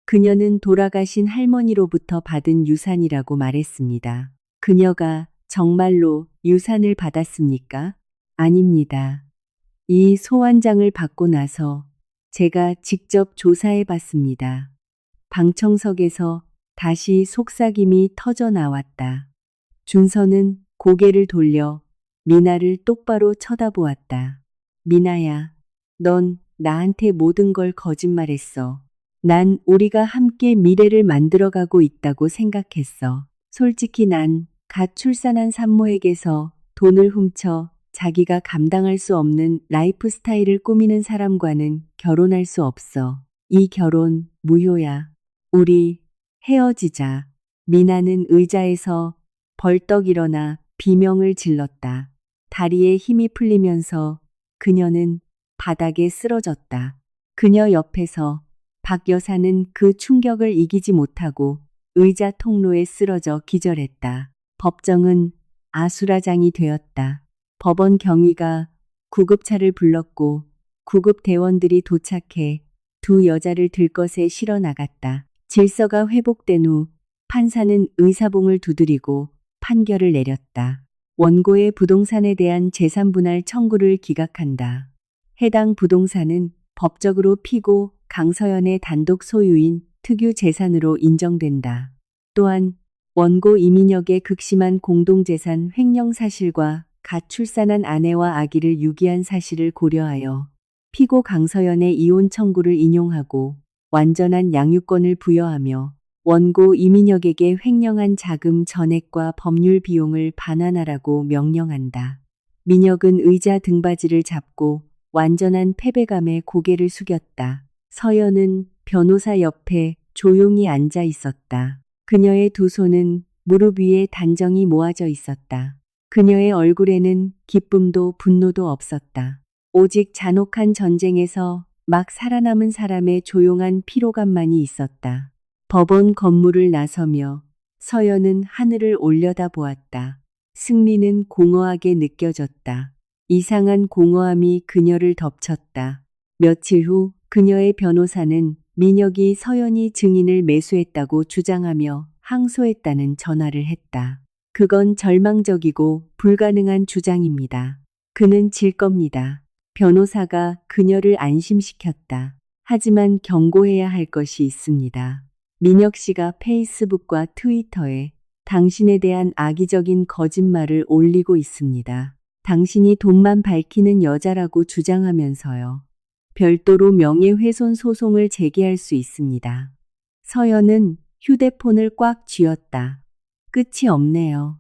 그녀는 돌아가신 할머니로부터 받은 유산이라고 말했습니다. 그녀가 정말로 유산을 받았습니까? 아닙니다. 이 소환장을 받고 나서 제가 직접 조사해 봤습니다. 방청석에서 다시 속삭임이 터져 나왔다. 준서는 고개를 돌려 미나를 똑바로 쳐다보았다. 미나야, 넌 나한테 모든 걸 거짓말했어. 난 우리가 함께 미래를 만들어가고 있다고 생각했어. 솔직히 난 갓 출산한 산모에게서 돈을 훔쳐 자기가 감당할 수 없는 라이프 스타일을 꾸미는 사람과는 결혼할 수 없어. 이 결혼 무효야. 우리 헤어지자. 미나는 의자에서 벌떡 일어나 비명을 질렀다. 다리에 힘이 풀리면서 그녀는 바닥에 쓰러졌다. 그녀 옆에서 박 여사는 그 충격을 이기지 못하고 의자 통로에 쓰러져 기절했다. 법정은 아수라장이 되었다. 법원 경위가 구급차를 불렀고 구급 대원들이 도착해 두 여자를 들것에 실어 나갔다. 질서가 회복된 후 판사는 의사봉을 두드리고 판결을 내렸다. 원고의 부동산에 대한 재산분할 청구를 기각한다. 해당 부동산은 법적으로 피고 강서연의 단독 소유인 특유 재산으로 인정된다. 또한 원고 이민혁의 극심한 공동재산 횡령 사실과 갓 출산한 아내와 아기를 유기한 사실을 고려하여 피고 강서연의 이혼 청구를 인용하고 완전한 양육권을 부여하며 원고 이민혁에게 횡령한 자금 전액과 법률 비용을 반환하라고 명령한다. 민혁은 의자 등받이를 잡고 완전한 패배감에 고개를 숙였다. 서연은 변호사 옆에 조용히 앉아 있었다. 그녀의 두 손은 무릎 위에 단정히 모아져 있었다. 그녀의 얼굴에는 기쁨도 분노도 없었다. 오직 잔혹한 전쟁에서 막 살아남은 사람의 조용한 피로감만이 있었다. 법원 건물을 나서며 서연은 하늘을 올려다보았다. 승리는 공허하게 느껴졌다. 이상한 공허함이 그녀를 덮쳤다. 며칠 후 그녀의 변호사는 민혁이 서연이 증인을 매수했다고 주장하며 항소했다는 전화를 했다. 그건 절망적이고 불가능한 주장입니다. 그는 질 겁니다. 변호사가 그녀를 안심시켰다. 하지만 경고해야 할 것이 있습니다. 민혁 씨가 페이스북과 트위터에 당신에 대한 악의적인 거짓말을 올리고 있습니다. 당신이 돈만 밝히는 여자라고 주장하면서요. 별도로 명예훼손 소송을 제기할 수 있습니다. 서연은 휴대폰을 꽉 쥐었다. 끝이 없네요.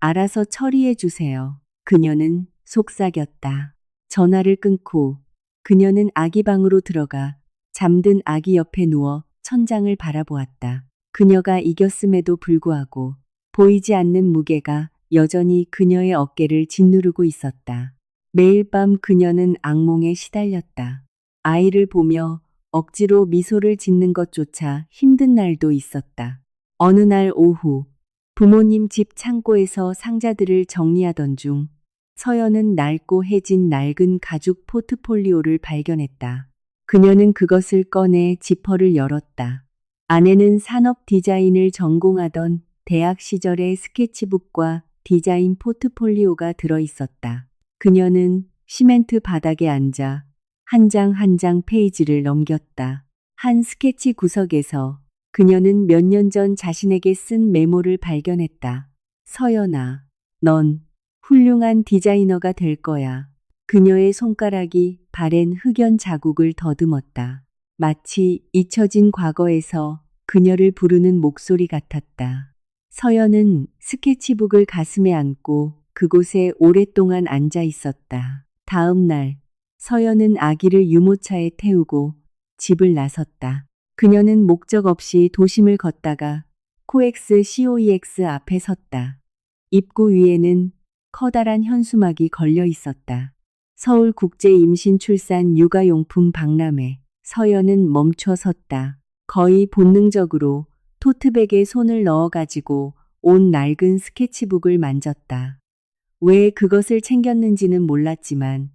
알아서 처리해 주세요. 그녀는 속삭였다. 전화를 끊고 그녀는 아기 방으로 들어가 잠든 아기 옆에 누워 천장을 바라보았다. 그녀가 이겼음에도 불구하고 보이지 않는 무게가 여전히 그녀의 어깨를 짓누르고 있었다. 매일 밤 그녀는 악몽에 시달렸다. 아이를 보며 억지로 미소를 짓는 것조차 힘든 날도 있었다. 어느 날 오후 부모님 집 창고에서 상자들을 정리하던 중 서연은 낡고 해진 낡은 가죽 포트폴리오를 발견했다. 그녀는 그것을 꺼내 지퍼를 열었다. 안에는 산업 디자인을 전공하던 대학 시절의 스케치북과 디자인 포트폴리오가 들어 있었다. 그녀는 시멘트 바닥에 앉아 한 장 한 장 페이지를 넘겼다. 한 스케치 구석에서 그녀는 몇 년 전 자신에게 쓴 메모를 발견했다. 서연아, 넌 훌륭한 디자이너가 될 거야. 그녀의 손가락이 바랜 흑연 자국을 더듬었다. 마치 잊혀진 과거에서 그녀를 부르는 목소리 같았다. 서연은 스케치북을 가슴에 안고 그곳에 오랫동안 앉아 있었다. 다음 날 서연은 아기를 유모차에 태우고 집을 나섰다. 그녀는 목적 없이 도심을 걷다가 코엑스 COEX 앞에 섰다. 입구 위에는 커다란 현수막이 걸려 있었다. 서울국제임신출산 육아용품 박람회. 서연은 멈춰 섰다. 거의 본능적으로 토트백에 손을 넣어가지고 온 낡은 스케치북을 만졌다. 왜 그것을 챙겼는지는 몰랐지만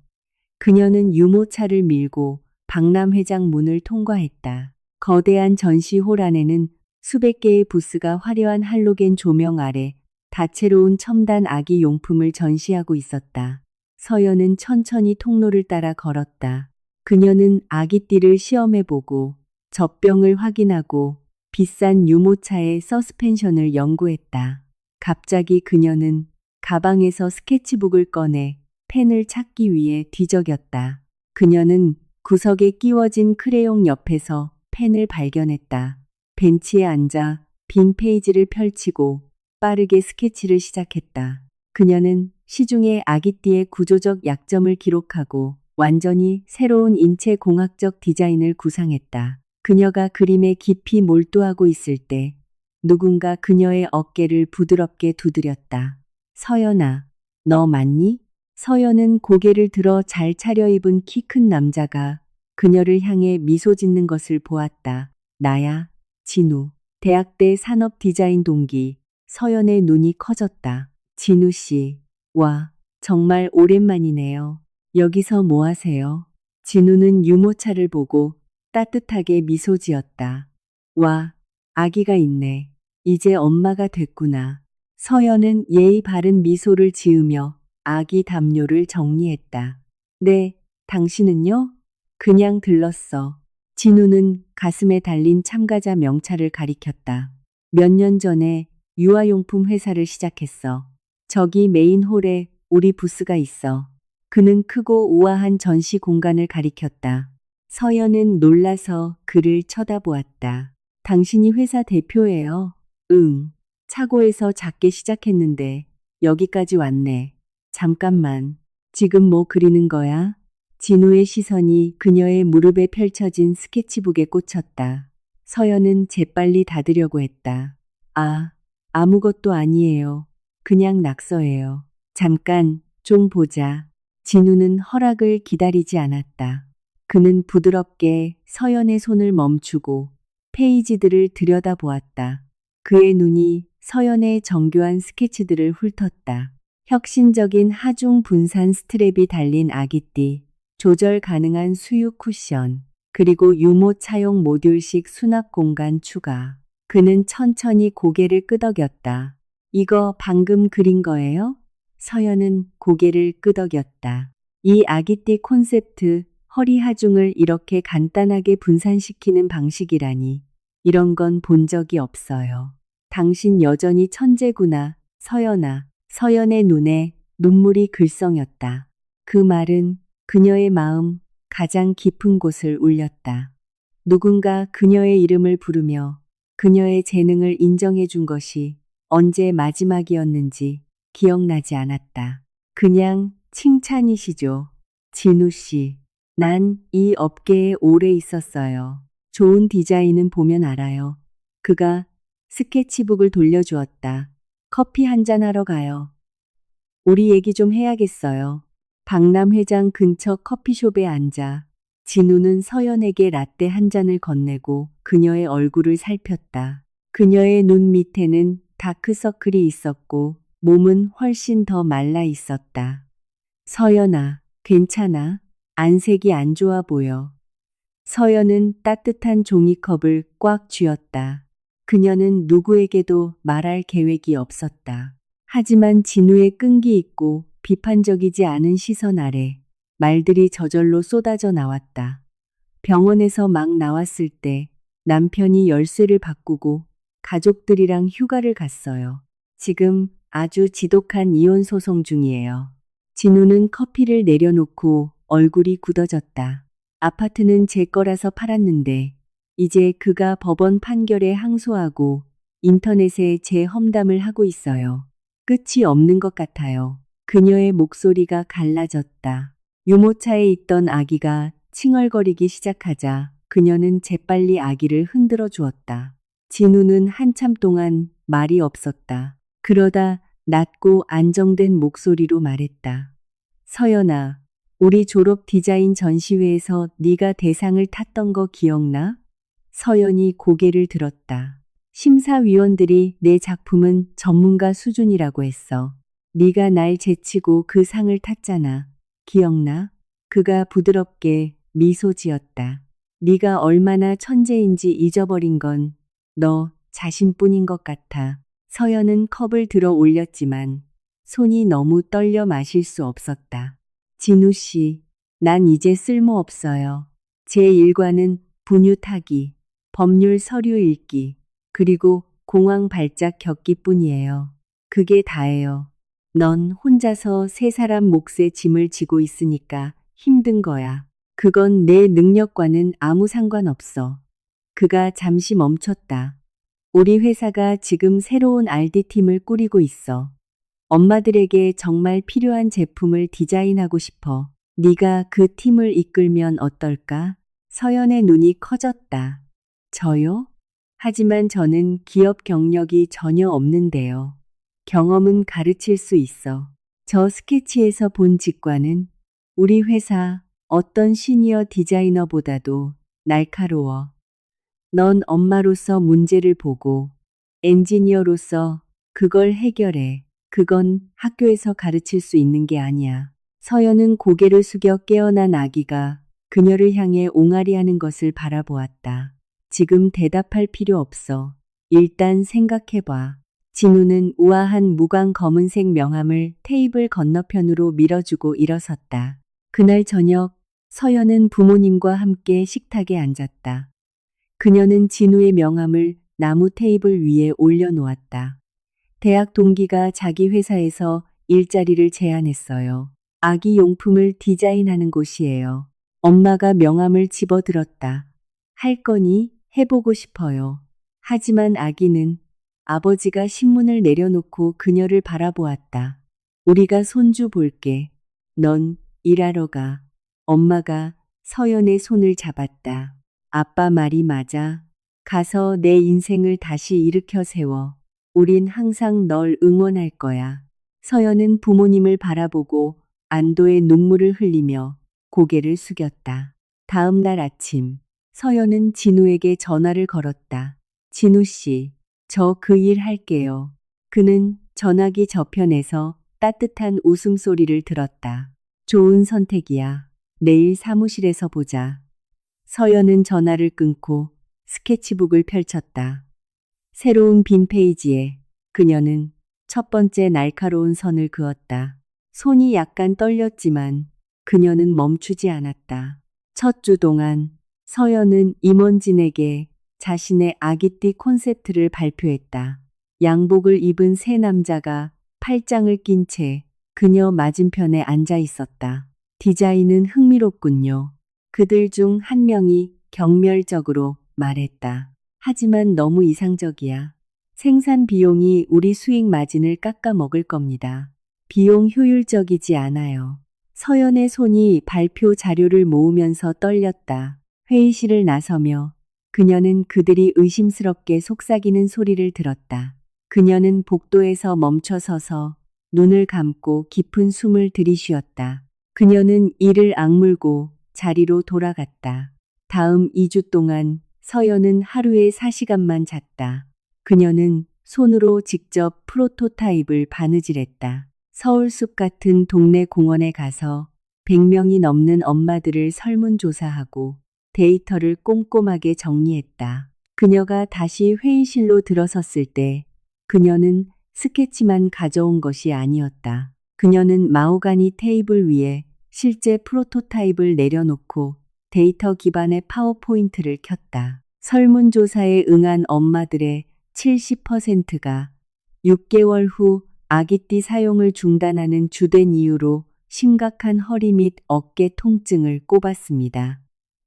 그녀는 유모차를 밀고 박람회장 문을 통과했다. 거대한 전시홀 안에는 수백 개의 부스가 화려한 할로겐 조명 아래 다채로운 첨단 아기 용품을 전시하고 있었다. 서연은 천천히 통로를 따라 걸었다. 그녀는 아기띠를 시험해보고 젖병을 확인하고 비싼 유모차의 서스펜션을 연구했다. 갑자기 그녀는 가방에서 스케치북을 꺼내 펜을 찾기 위해 뒤적였다. 그녀는 구석에 끼워진 크레용 옆에서 펜을 발견했다. 벤치에 앉아 빈 페이지를 펼치고 빠르게 스케치를 시작했다. 그녀는 시중에 아기띠의 구조적 약점을 기록하고 완전히 새로운 인체 공학적 디자인을 구상했다. 그녀가 그림에 깊이 몰두하고 있을 때 누군가 그녀의 어깨를 부드럽게 두드렸다. 서연아, 너 맞니? 서연은 고개를 들어 잘 차려입은 키 큰 남자가 그녀를 향해 미소 짓는 것을 보았다. 나야, 진우. 대학 때 산업 디자인 동기. 서연의 눈이 커졌다. 진우 씨, 와, 정말 오랜만이네요. 여기서 뭐 하세요? 진우는 유모차를 보고 따뜻하게 미소 지었다. 와, 아기가 있네. 이제 엄마가 됐구나. 서연은 예의 바른 미소를 지으며 아기 담요를 정리했다. 네, 당신은요? 그냥 들렀어. 진우는 가슴에 달린 참가자 명찰을 가리켰다. 몇 년 전에 유아용품 회사를 시작했어. 저기 메인 홀에 우리 부스가 있어. 그는 크고 우아한 전시 공간을 가리켰다. 서연은 놀라서 그를 쳐다보았다. 당신이 회사 대표예요? 응. 차고에서 작게 시작했는데 여기까지 왔네. 잠깐만. 지금 뭐 그리는 거야? 진우의 시선이 그녀의 무릎에 펼쳐진 스케치북에 꽂혔다. 서연은 재빨리 닫으려고 했다. 아, 아무것도 아니에요. 그냥 낙서예요. 잠깐, 좀 보자. 진우는 허락을 기다리지 않았다. 그는 부드럽게 서연의 손을 멈추고 페이지들을 들여다보았다. 그의 눈이 서연의 정교한 스케치들을 훑었다. 혁신적인 하중 분산 스트랩이 달린 아기띠, 조절 가능한 수유 쿠션, 그리고 유모차용 모듈식 수납 공간 추가. 그는 천천히 고개를 끄덕였다. 이거 방금 그린 거예요? 서연은 고개를 끄덕였다. 이 아기띠 콘셉트, 허리 하중을 이렇게 간단하게 분산시키는 방식이라니. 이런 건 본 적이 없어요. 당신 여전히 천재구나, 서연아. 서연의 눈에 눈물이 글썽였다. 그 말은 그녀의 마음 가장 깊은 곳을 울렸다. 누군가 그녀의 이름을 부르며 그녀의 재능을 인정해 준 것이 언제 마지막이었는지 기억나지 않았다. 그냥 칭찬이시죠. 진우 씨. 난 이 업계에 오래 있었어요. 좋은 디자인은 보면 알아요. 그가 스케치북을 돌려주었다. 커피 한잔 하러 가요. 우리 얘기 좀 해야겠어요. 박람 회장 근처 커피숍에 앉아 진우는 서연에게 라떼 한 잔을 건네고 그녀의 얼굴을 살폈다. 그녀의 눈 밑에는 다크서클이 있었고 몸은 훨씬 더 말라 있었다. 서연아, 괜찮아? 안색이 안 좋아 보여. 서연은 따뜻한 종이컵을 꽉 쥐었다. 그녀는 누구에게도 말할 계획이 없었다. 하지만 진우의 끈기 있고 비판적이지 않은 시선 아래 말들이 저절로 쏟아져 나왔다. 병원에서 막 나왔을 때 남편이 열쇠를 바꾸고 가족들이랑 휴가를 갔어요. 지금 아주 지독한 이혼 소송 중이에요. 진우는 커피를 내려놓고 얼굴이 굳어졌다. 아파트는 제 거라서 팔았는데 이제 그가 법원 판결에 항소하고 인터넷에 제 험담을 하고 있어요. 끝이 없는 것 같아요. 그녀의 목소리가 갈라졌다. 유모차에 있던 아기가 칭얼거리기 시작하자 그녀는 재빨리 아기를 흔들어 주었다. 진우는 한참 동안 말이 없었다. 그러다 낮고 안정된 목소리로 말했다. 서연아, 우리 졸업 디자인 전시회에서 네가 대상을 탔던 거 기억나? 서연이 고개를 들었다. 심사위원들이 내 작품은 전문가 수준이라고 했어. 네가 날 제치고 그 상을 탔잖아. 기억나? 그가 부드럽게 미소 지었다. 네가 얼마나 천재인지 잊어버린 건 너 자신뿐인 것 같아. 서연은 컵을 들어 올렸지만 손이 너무 떨려 마실 수 없었다. 진우 씨, 난 이제 쓸모없어요. 제 일과는 분유 타기, 법률 서류 읽기, 그리고 공황 발작 겪기뿐이에요. 그게 다예요. 넌 혼자서 세 사람 몫의 짐을 지고 있으니까 힘든 거야. 그건 내 능력과는 아무 상관없어. 그가 잠시 멈췄다. 우리 회사가 지금 새로운 RD팀을 꾸리고 있어. 엄마들에게 정말 필요한 제품을 디자인하고 싶어. 네가 그 팀을 이끌면 어떨까? 서연의 눈이 커졌다. 저요? 하지만 저는 기업 경력이 전혀 없는데요. 경험은 가르칠 수 있어. 저 스케치에서 본 직관은 우리 회사 어떤 시니어 디자이너보다도 날카로워. 넌 엄마로서 문제를 보고 엔지니어로서 그걸 해결해. 그건 학교에서 가르칠 수 있는 게 아니야. 서연은 고개를 숙여 깨어난 아기가 그녀를 향해 옹알이하는 것을 바라보았다. 지금 대답할 필요 없어. 일단 생각해봐. 진우는 우아한 무광 검은색 명함을 테이블 건너편으로 밀어주고 일어섰다. 그날 저녁 서연은 부모님과 함께 식탁에 앉았다. 그녀는 진우의 명함을 나무 테이블 위에 올려놓았다. 대학 동기가 자기 회사에서 일자리를 제안했어요. 아기 용품을 디자인하는 곳이에요. 엄마가 명함을 집어들었다. 할 거니? 해보고 싶어요. 하지만 아기는 아버지가 신문을 내려놓고 그녀를 바라보았다. 우리가 손주 볼게. 넌 일하러 가. 엄마가 서연의 손을 잡았다. 아빠 말이 맞아. 가서 내 인생을 다시 일으켜 세워. 우린 항상 널 응원할 거야. 서연은 부모님을 바라보고 안도의 눈물을 흘리며 고개를 숙였다. 다음 날 아침, 서연은 진우에게 전화를 걸었다. 진우 씨, 저 그 일 할게요. 그는 전화기 저편에서 따뜻한 웃음소리를 들었다. 좋은 선택이야. 내일 사무실에서 보자. 서연은 전화를 끊고 스케치북을 펼쳤다. 새로운 빈 페이지에 그녀는 첫 번째 날카로운 선을 그었다. 손이 약간 떨렸지만 그녀는 멈추지 않았다. 첫 주 동안 서연은 임원진에게 자신의 아기띠 콘셉트를 발표했다. 양복을 입은 세 남자가 팔짱을 낀 채 그녀 맞은편에 앉아 있었다. 디자인은 흥미롭군요. 그들 중 한 명이 경멸적으로 말했다. 하지만 너무 이상적이야. 생산 비용이 우리 수익 마진을 깎아 먹을 겁니다. 비용 효율적이지 않아요. 서연의 손이 발표 자료를 모으면서 떨렸다. 회의실을 나서며 그녀는 그들이 의심스럽게 속삭이는 소리를 들었다. 그녀는 복도에서 멈춰 서서 눈을 감고 깊은 숨을 들이쉬었다. 그녀는 이를 악물고 자리로 돌아갔다. 다음 2주 동안 서연은 하루에 4시간만 잤다. 그녀는 손으로 직접 프로토타입을 바느질했다. 서울숲 같은 동네 공원에 가서 100명이 넘는 엄마들을 설문조사하고 데이터를 꼼꼼하게 정리했다. 그녀가 다시 회의실로 들어섰을 때 그녀는 스케치만 가져온 것이 아니었다. 그녀는 마호가니 테이블 위에 실제 프로토타입을 내려놓고 데이터 기반의 파워포인트를 켰다. 설문조사에 응한 엄마들의 70%가 6개월 후 아기띠 사용을 중단하는 주된 이유로 심각한 허리 및 어깨 통증을 꼽았습니다.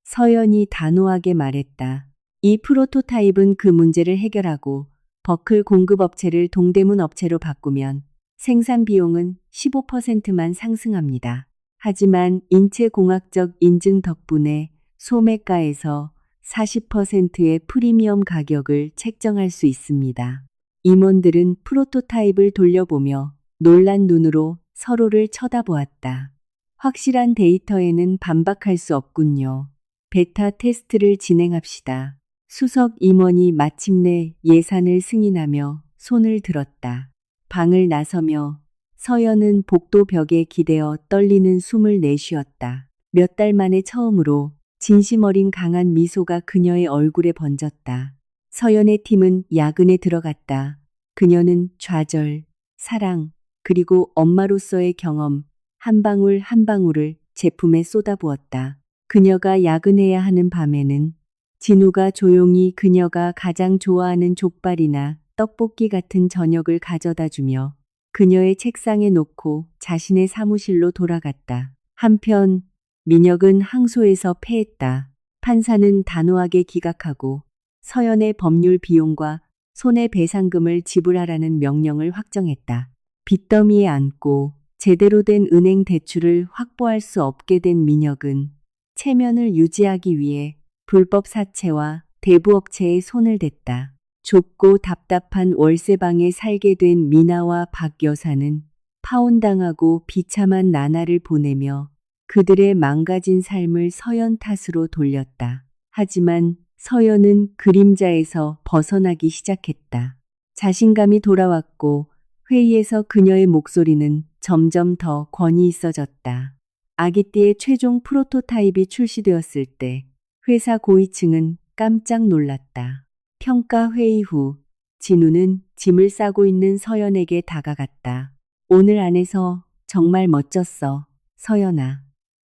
서연이 단호하게 말했다. 이 프로토타입은 그 문제를 해결하고 버클 공급업체를 동대문 업체로 바꾸면 생산 비용은 15%만 상승합니다. 하지만 인체공학적 인증 덕분에 소매가에서 40%의 프리미엄 가격을 책정할 수 있습니다. 임원들은 프로토타입을 돌려보며 놀란 눈으로 서로를 쳐다보았다. 확실한 데이터에는 반박할 수 없군요. 베타 테스트를 진행합시다. 수석 임원이 마침내 예산을 승인하며 손을 들었다. 방을 나서며 서연은 복도 벽에 기대어 떨리는 숨을 내쉬었다. 몇 달 만에 처음으로 진심 어린 강한 미소가 그녀의 얼굴에 번졌다. 서연의 팀은 야근에 들어갔다. 그녀는 좌절, 사랑, 그리고 엄마로서의 경험 한 방울 한 방울을 제품에 쏟아부었다. 그녀가 야근해야 하는 밤에는 진우가 조용히 그녀가 가장 좋아하는 족발이나 떡볶이 같은 저녁을 가져다 주며 그녀의 책상에 놓고 자신의 사무실로 돌아갔다. 한편 민혁은 항소에서 패했다. 판사는 단호하게 기각하고 서연의 법률 비용과 손해배상금을 지불하라는 명령을 확정했다. 빚더미에 앉고 제대로 된 은행 대출을 확보할 수 없게 된 민혁은 체면을 유지하기 위해 불법 사채와 대부업체에 손을 댔다. 좁고 답답한 월세방에 살게 된 미나와 박 여사는 파혼당하고 비참한 나날을 보내며 그들의 망가진 삶을 서연 탓으로 돌렸다. 하지만 서연은 그림자에서 벗어나기 시작했다. 자신감이 돌아왔고 회의에서 그녀의 목소리는 점점 더 권위 있어졌다. 아기띠의 최종 프로토타입이 출시되었을 때 회사 고위층은 깜짝 놀랐다. 평가 회의 후 진우는 짐을 싸고 있는 서연에게 다가갔다. 오늘 안에서 정말 멋졌어, 서연아.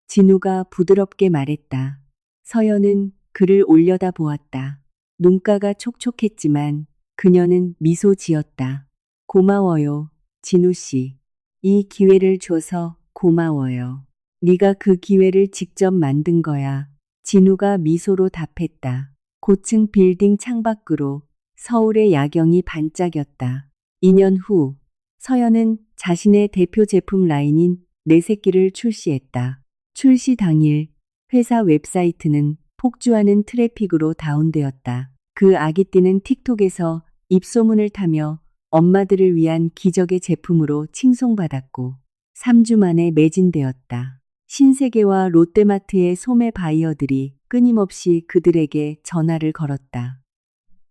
진우가 부드럽게 말했다. 서연은 그를 올려다 보았다. 눈가가 촉촉했지만 그녀는 미소 지었다. 고마워요, 진우 씨. 이 기회를 줘서 고마워요. 네가 그 기회를 직접 만든 거야. 진우가 미소로 답했다. 고층 빌딩 창밖으로 서울의 야경이 반짝였다. 2년 후 서연은 자신의 대표 제품 라인인 내 새끼를 출시했다. 출시 당일 회사 웹사이트는 폭주하는 트래픽으로 다운되었다. 그 아기띠는 틱톡에서 입소문을 타며 엄마들을 위한 기적의 제품으로 칭송받았고 3주 만에 매진되었다. 신세계와 롯데마트의 소매 바이어들이 끊임없이 그들에게 전화를 걸었다.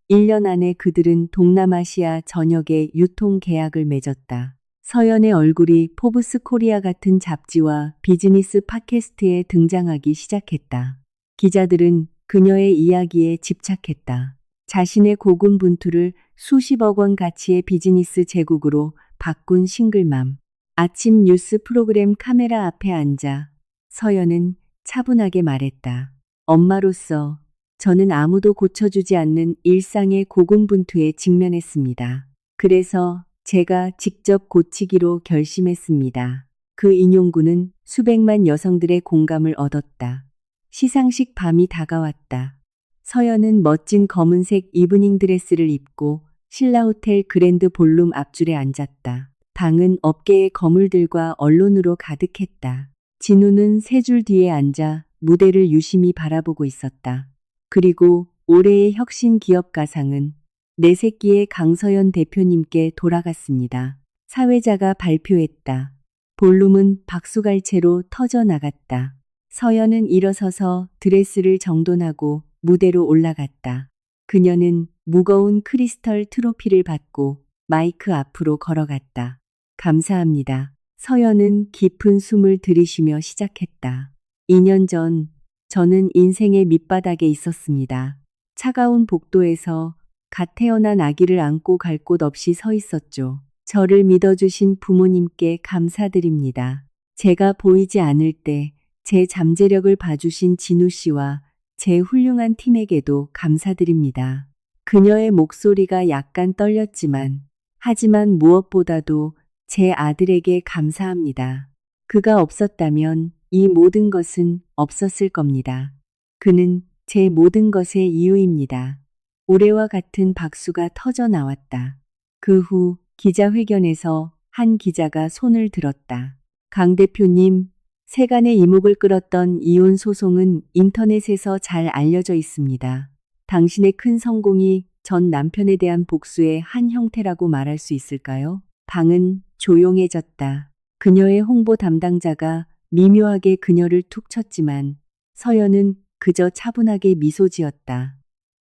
1년 안에 그들은 동남아시아 전역에 유통 계약을 맺었다. 서연의 얼굴이 포브스 코리아 같은 잡지와 비즈니스 팟캐스트에 등장하기 시작했다. 기자들은 그녀의 이야기에 집착했다. 자신의 고군분투를 수십억 원 가치의 비즈니스 제국으로 바꾼 싱글맘. 아침 뉴스 프로그램 카메라 앞에 앉아 서연은 차분하게 말했다. 엄마로서 저는 아무도 고쳐주지 않는 일상의 고군분투에 직면했습니다. 그래서 제가 직접 고치기로 결심했습니다. 그 인용구는 수백만 여성들의 공감을 얻었다. 시상식 밤이 다가왔다. 서연은 멋진 검은색 이브닝 드레스를 입고 신라호텔 그랜드 볼룸 앞줄에 앉았다. 방은 업계의 거물들과 언론으로 가득했다. 진우는 세 줄 뒤에 앉아 무대를 유심히 바라보고 있었다. 그리고 올해의 혁신 기업 가상은 내 새끼의 강서연 대표님께 돌아갔습니다. 사회자가 발표했다. 볼룸은 박수갈채로 터져나갔다. 서연은 일어서서 드레스를 정돈하고 무대로 올라갔다. 그녀는 무거운 크리스털 트로피를 받고 마이크 앞으로 걸어갔다. 감사합니다. 서연은 깊은 숨을 들이쉬며 시작했다. 2년 전 저는 인생의 밑바닥에 있었습니다. 차가운 복도에서 갓 태어난 아기를 안고 갈 곳 없이 서 있었죠. 저를 믿어주신 부모님께 감사드립니다. 제가 보이지 않을 때 제 잠재력을 봐주신 진우 씨와 제 훌륭한 팀에게도 감사드립니다. 그녀의 목소리가 약간 떨렸지만 하지만 무엇보다도 제 아들에게 감사합니다. 그가 없었다면 이 모든 것은 없었을 겁니다. 그는 제 모든 것의 이유입니다. 올해와 같은 박수가 터져 나왔다. 그 후 기자회견에서 한 기자가 손을 들었다. 강 대표님, 세간의 이목을 끌었던 이혼 소송은 인터넷에서 잘 알려져 있습니다. 당신의 큰 성공이 전 남편에 대한 복수의 한 형태라고 말할 수 있을까요? 방은 조용해졌다. 그녀의 홍보 담당자가 미묘하게 그녀를 툭 쳤지만 서연은 그저 차분하게 미소 지었다.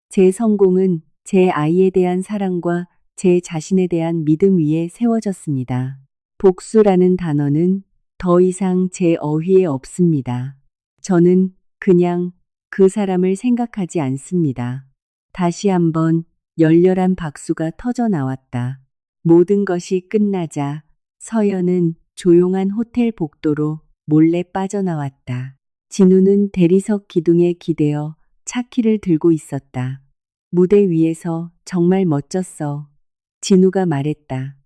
제 성공은 제 아이에 대한 사랑과 제 자신에 대한 믿음 위에 세워졌습니다. 복수라는 단어는 더 이상 제 어휘에 없습니다. 저는 그냥 그 사람을 생각하지 않습니다. 다시 한번 열렬한 박수가 터져 나왔다. 모든 것이 끝나자 서연은 조용한 호텔 복도로 몰래 빠져나왔다. 진우는 대리석 기둥에 기대어 차키를 들고 있었다. 무대 위에서 정말 멋졌어. 진우가 말했다.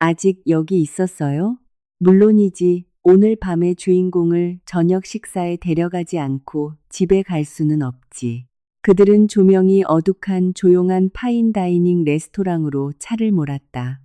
아직 여기 있었어요? 물론이지. 오늘 밤의 주인공을 저녁 식사에 데려가지 않고 집에 갈 수는 없지. 그들은 조명이 어둑한 조용한 파인다이닝 레스토랑으로 차를 몰았다.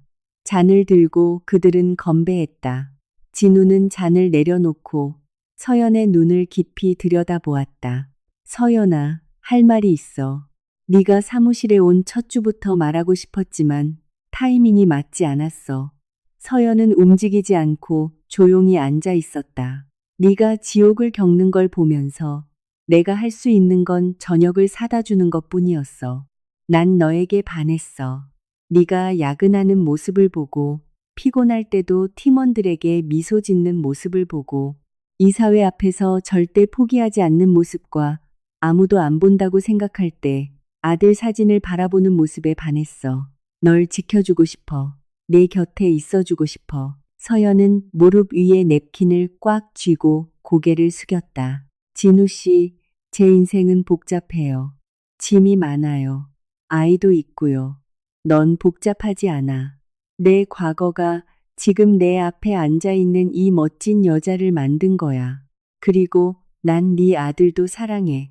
잔을 들고 그들은 건배했다. 진우는 잔을 내려놓고 서연의 눈을 깊이 들여다보았다. 서연아, 할 말이 있어. 네가 사무실에 온 첫 주부터 말하고 싶었지만 타이밍이 맞지 않았어. 서연은 움직이지 않고 조용히 앉아 있었다. 네가 지옥을 겪는 걸 보면서 내가 할 수 있는 건 저녁을 사다 주는 것뿐이었어. 난 너에게 반했어. 네가 야근하는 모습을 보고 피곤할 때도 팀원들에게 미소 짓는 모습을 보고 이사회 앞에서 절대 포기하지 않는 모습과 아무도 안 본다고 생각할 때 아들 사진을 바라보는 모습에 반했어. 널 지켜주고 싶어. 내 곁에 있어주고 싶어. 서연은 무릎 위에 냅킨을 꽉 쥐고 고개를 숙였다. 진우 씨, 제 인생은 복잡해요. 짐이 많아요. 아이도 있고요. 넌 복잡하지 않아. 내 과거가 지금 내 앞에 앉아 있는 이 멋진 여자를 만든 거야. 그리고 난 네 아들도 사랑해.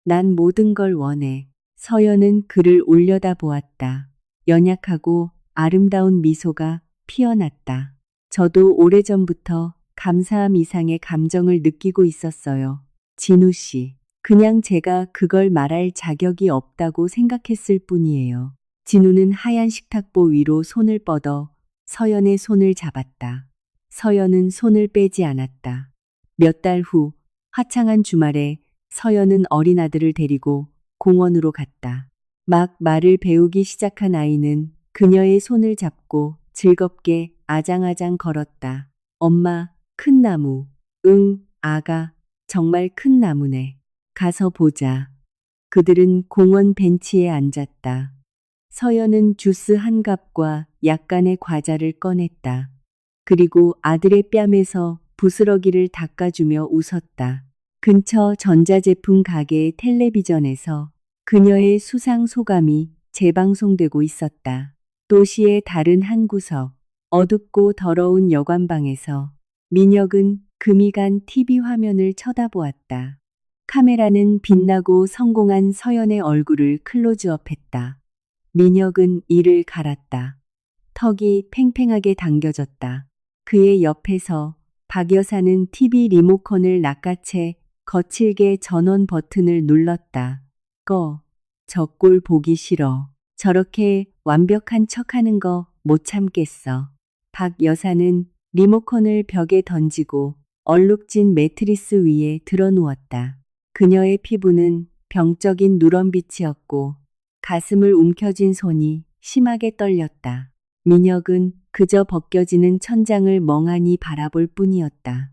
난 모든 걸 원해. 서연은 그를 올려다 보았다. 연약하고 아름다운 미소가 피어났다. 저도 오래전부터 감사함 이상의 감정을 느끼고 있었어요. 진우 씨. 그냥 제가 그걸 말할 자격이 없다고 생각했을 뿐이에요. 진우는 하얀 식탁보 위로 손을 뻗어 서연의 손을 잡았다. 서연은 손을 빼지 않았다. 몇 달 후 화창한 주말에 서연은 어린 아들을 데리고 공원으로 갔다. 막 말을 배우기 시작한 아이는 그녀의 손을 잡고 즐겁게 아장아장 걸었다. 엄마, 큰 나무. 응, 아가, 정말 큰 나무네. 가서 보자. 그들은 공원 벤치에 앉았다. 서연은 주스 한 갑과 약간의 과자를 꺼냈다. 그리고 아들의 뺨에서 부스러기를 닦아주며 웃었다. 근처 전자제품 가게의 텔레비전에서 그녀의 수상 소감이 재방송되고 있었다. 도시의 다른 한 구석, 어둡고 더러운 여관방에서 민혁은 금이 간 TV 화면을 쳐다보았다. 카메라는 빛나고 성공한 서연의 얼굴을 클로즈업했다. 민혁은 이를 갈았다. 턱이 팽팽하게 당겨졌다. 그의 옆에서 박 여사는 TV 리모컨을 낚아채 거칠게 전원 버튼을 눌렀다. 꺼. 저 꼴 보기 싫어. 저렇게 완벽한 척하는 거 못 참겠어. 박 여사는 리모컨을 벽에 던지고 얼룩진 매트리스 위에 드러누웠다. 그녀의 피부는 병적인 누런빛이었고 가슴을 움켜쥔 손이 심하게 떨렸다. 민혁은 그저 벗겨지는 천장을 멍하니 바라볼 뿐이었다.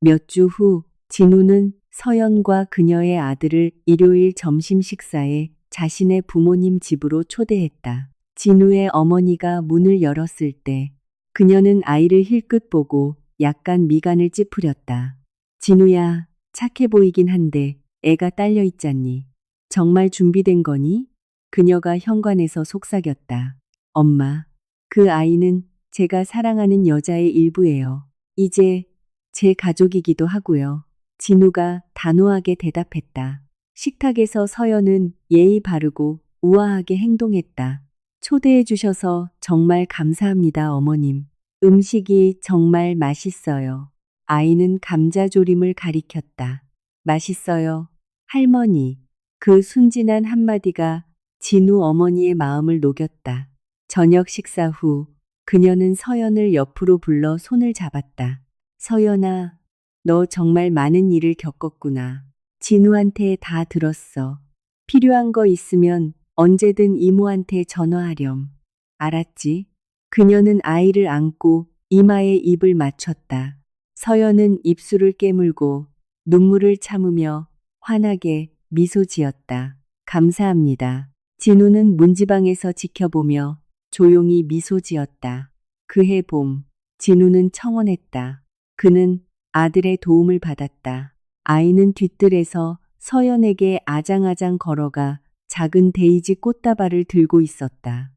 몇 주 후 진우는 서연과 그녀의 아들을 일요일 점심 식사에 자신의 부모님 집으로 초대했다. 진우의 어머니가 문을 열었을 때 그녀는 아이를 힐끗 보고 약간 미간을 찌푸렸다. 진우야, 착해 보이긴 한데 애가 딸려 있잖니. 정말 준비된 거니? 그녀가 현관에서 속삭였다. 엄마, 그 아이는 제가 사랑하는 여자의 일부예요. 이제 제 가족이기도 하고요. 진우가 단호하게 대답했다. 식탁에서 서연은 예의 바르고 우아하게 행동했다. 초대해 주셔서 정말 감사합니다, 어머님. 음식이 정말 맛있어요. 아이는 감자조림을 가리켰다. 맛있어요. 할머니. 그 순진한 한마디가 진우 어머니의 마음을 녹였다. 저녁 식사 후 그녀는 서연을 옆으로 불러 손을 잡았다. 서연아, 너 정말 많은 일을 겪었구나. 진우한테 다 들었어. 필요한 거 있으면 언제든 이모한테 전화하렴. 알았지? 그녀는 아이를 안고 이마에 입을 맞췄다. 서연은 입술을 깨물고 눈물을 참으며 환하게 미소 지었다. 감사합니다. 진우는 문지방에서 지켜보며 조용히 미소 지었다. 그해 봄, 진우는 청혼했다. 그는 아들의 도움을 받았다. 아이는 뒤뜰에서 서연에게 아장아장 걸어가 작은 데이지 꽃다발을 들고 있었다.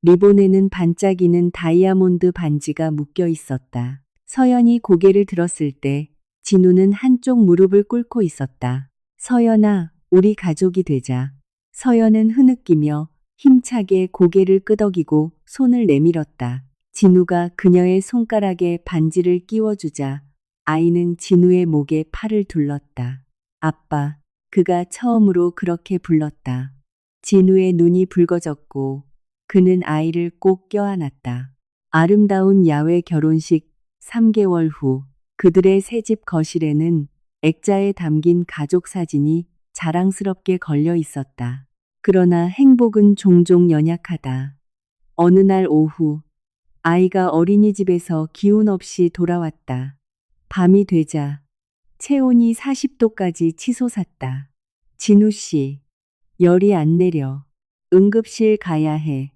리본에는 반짝이는 다이아몬드 반지가 묶여 있었다. 서연이 고개를 들었을 때 진우는 한쪽 무릎을 꿇고 있었다. 서연아, 우리 가족이 되자. 서연은 흐느끼며 힘차게 고개를 끄덕이고 손을 내밀었다. 진우가 그녀의 손가락에 반지를 끼워주자 아이는 진우의 목에 팔을 둘렀다. 아빠, 그가 처음으로 그렇게 불렀다. 진우의 눈이 붉어졌고 그는 아이를 꼭 껴안았다. 아름다운 야외 결혼식 3개월 후 그들의 새집 거실에는 액자에 담긴 가족 사진이 자랑스럽게 걸려 있었다. 그러나 행복은 종종 연약하다. 어느 날 오후 아이가 어린이집에서 기운 없이 돌아왔다. 밤이 되자 체온이 40도까지 치솟았다. 진우 씨, 열이 안 내려. 응급실 가야 해.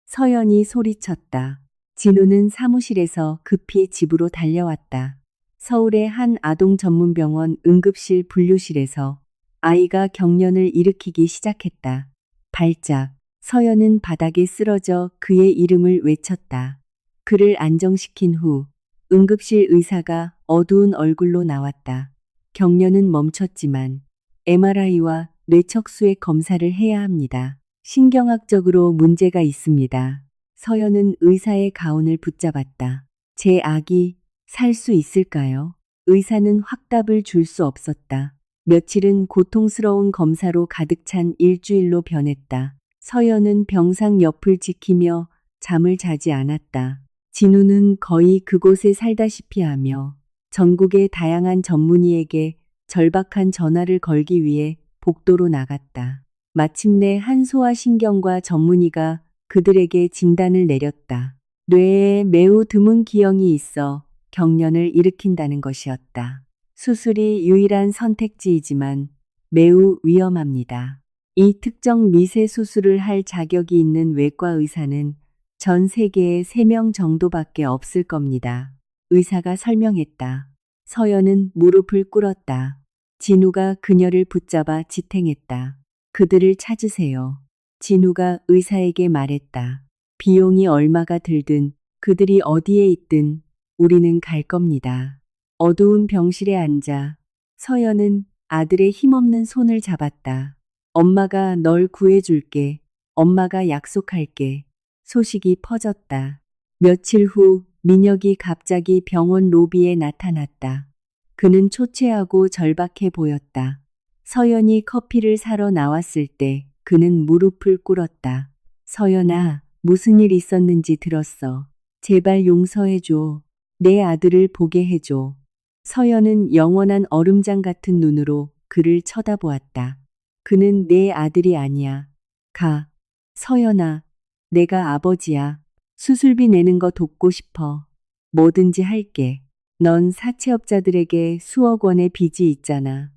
서연이 소리쳤다. 진우는 사무실에서 급히 집으로 달려왔다. 서울의 한 아동 전문병원 응급실 분류실에서 아이가 경련을 일으키기 시작했다. 발작. 서연은 바닥에 쓰러져 그의 이름을 외쳤다. 그를 안정시킨 후 응급실 의사가 어두운 얼굴로 나왔다. 경련은 멈췄지만 MRI와 뇌척수의 검사를 해야 합니다. 신경학적으로 문제가 있습니다. 서연은 의사의 가운을 붙잡았다. 제 아기 살 수 있을까요? 의사는 확답을 줄 수 없었다. 며칠은 고통스러운 검사로 가득 찬 일주일로 변했다. 서연은 병상 옆을 지키며 잠을 자지 않았다. 진우는 거의 그곳에 살다시피 하며 전국의 다양한 전문의에게 절박한 전화를 걸기 위해 복도로 나갔다. 마침내 한 소아신경과 전문의가 그들에게 진단을 내렸다. 뇌에 매우 드문 기형이 있어 경련을 일으킨다는 것이었다. 수술이 유일한 선택지이지만 매우 위험합니다. 이 특정 미세 수술을 할 자격이 있는 외과 의사는 전 세계에 3명 정도밖에 없을 겁니다. 의사가 설명했다. 서연은 무릎을 꿇었다. 진우가 그녀를 붙잡아 지탱했다. 그들을 찾으세요. 진우가 의사에게 말했다. 비용이 얼마가 들든 그들이 어디에 있든 우리는 갈 겁니다. 어두운 병실에 앉아 서연은 아들의 힘없는 손을 잡았다. 엄마가 널 구해줄게. 엄마가 약속할게. 소식이 퍼졌다. 며칠 후 민혁이 갑자기 병원 로비에 나타났다. 그는 초췌하고 절박해 보였다. 서연이 커피를 사러 나왔을 때 그는 무릎을 꿇었다. 서연아, 무슨 일 있었는지 들었어. 제발 용서해줘. 내 아들을 보게 해줘. 서연은 영원한 얼음장 같은 눈으로 그를 쳐다보았다. 그는 내 아들이 아니야. 가. 서연아, 내가 아버지야. 수술비 내는 거 돕고 싶어. 뭐든지 할게. 넌 사채업자들에게 수억 원의 빚이 있잖아.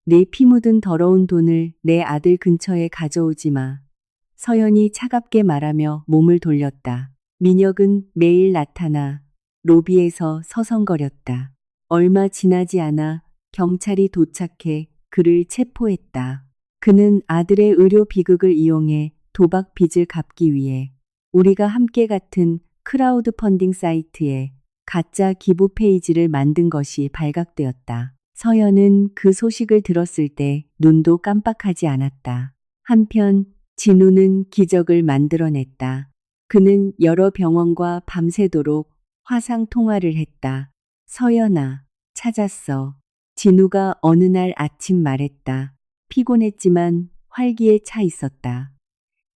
내 피 묻은 더러운 돈을 내 아들 근처에 가져오지 마. 서연이 차갑게 말하며 몸을 돌렸다. 민혁은 매일 나타나 로비에서 서성거렸다. 얼마 지나지 않아 경찰이 도착해 그를 체포했다. 그는 아들의 의료 비극을 이용해 도박 빚을 갚기 위해 우리가 함께 같은 크라우드 펀딩 사이트에 가짜 기부 페이지를 만든 것이 발각되었다. 서연은 그 소식을 들었을 때 눈도 깜빡하지 않았다. 한편 진우는 기적을 만들어냈다. 그는 여러 병원과 밤새도록 화상 통화를 했다. 서연아, 찾았어. 진우가 어느 날 아침 말했다. 피곤했지만 활기에 차 있었다.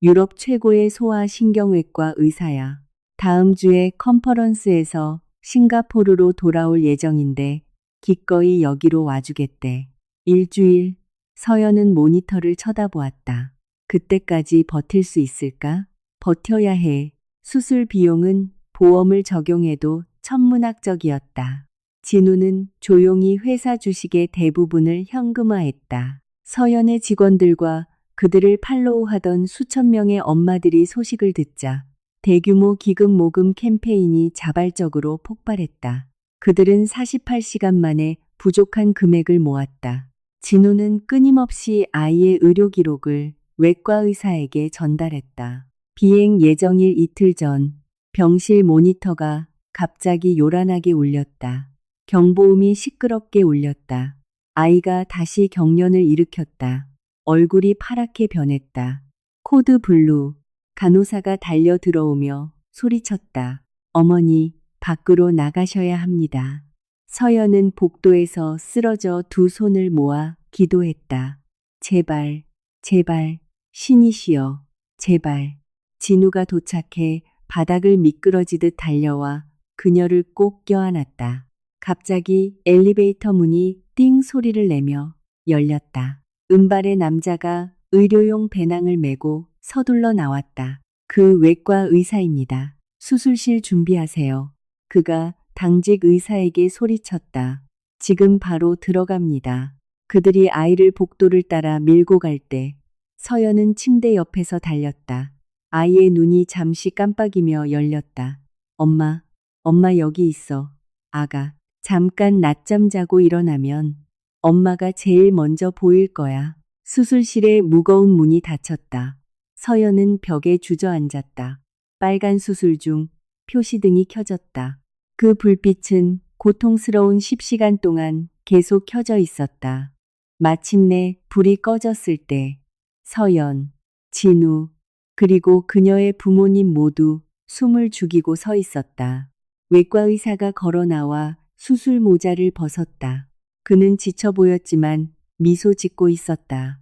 유럽 최고의 소아신경외과 의사야. 다음 주에 컨퍼런스에서 싱가포르로 돌아올 예정인데 기꺼이 여기로 와주겠대. 일주일, 서연은 모니터를 쳐다보았다. 그때까지 버틸 수 있을까? 버텨야 해. 수술 비용은 보험을 적용해도 천문학적이었다. 진우는 조용히 회사 주식의 대부분을 현금화했다. 서연의 직원들과 그들을 팔로우하던 수천 명의 엄마들이 소식을 듣자 대규모 기금 모금 캠페인이 자발적으로 폭발했다. 그들은 48시간 만에 부족한 금액을 모았다. 진우는 끊임없이 아이의 의료 기록을 외과 의사에게 전달했다. 비행 예정일 이틀 전 병실 모니터가 갑자기 요란하게 울렸다. 경보음이 시끄럽게 울렸다. 아이가 다시 경련을 일으켰다. 얼굴이 파랗게 변했다. 코드 블루. 간호사가 달려 들어오며 소리쳤다. 어머니, 밖으로 나가셔야 합니다. 서연은 복도에서 쓰러져 두 손을 모아 기도했다. 제발, 제발, 신이시여, 제발. 진우가 도착해 바닥을 미끄러지듯 달려와 그녀를 꼭 껴안았다. 갑자기 엘리베이터 문이 띵 소리를 내며 열렸다. 은발의 남자가 의료용 배낭을 메고 서둘러 나왔다. 그 외과 의사입니다. 수술실 준비하세요. 그가 당직 의사에게 소리쳤다. 지금 바로 들어갑니다. 그들이 아이를 복도를 따라 밀고 갈 때 서연은 침대 옆에서 달렸다. 아이의 눈이 잠시 깜빡이며 열렸다. 엄마, 엄마 여기 있어. 아가, 잠깐 낮잠 자고 일어나면 엄마가 제일 먼저 보일 거야. 수술실에 무거운 문이 닫혔다. 서연은 벽에 주저앉았다. 빨간 수술 중 표시등이 켜졌다. 그 불빛은 고통스러운 10시간 동안 계속 켜져 있었다. 마침내 불이 꺼졌을 때 서연, 진우, 그리고 그녀의 부모님 모두 숨을 죽이고 서 있었다. 외과 의사가 걸어 나와 수술 모자를 벗었다. 그는 지쳐 보였지만 미소 짓고 있었다.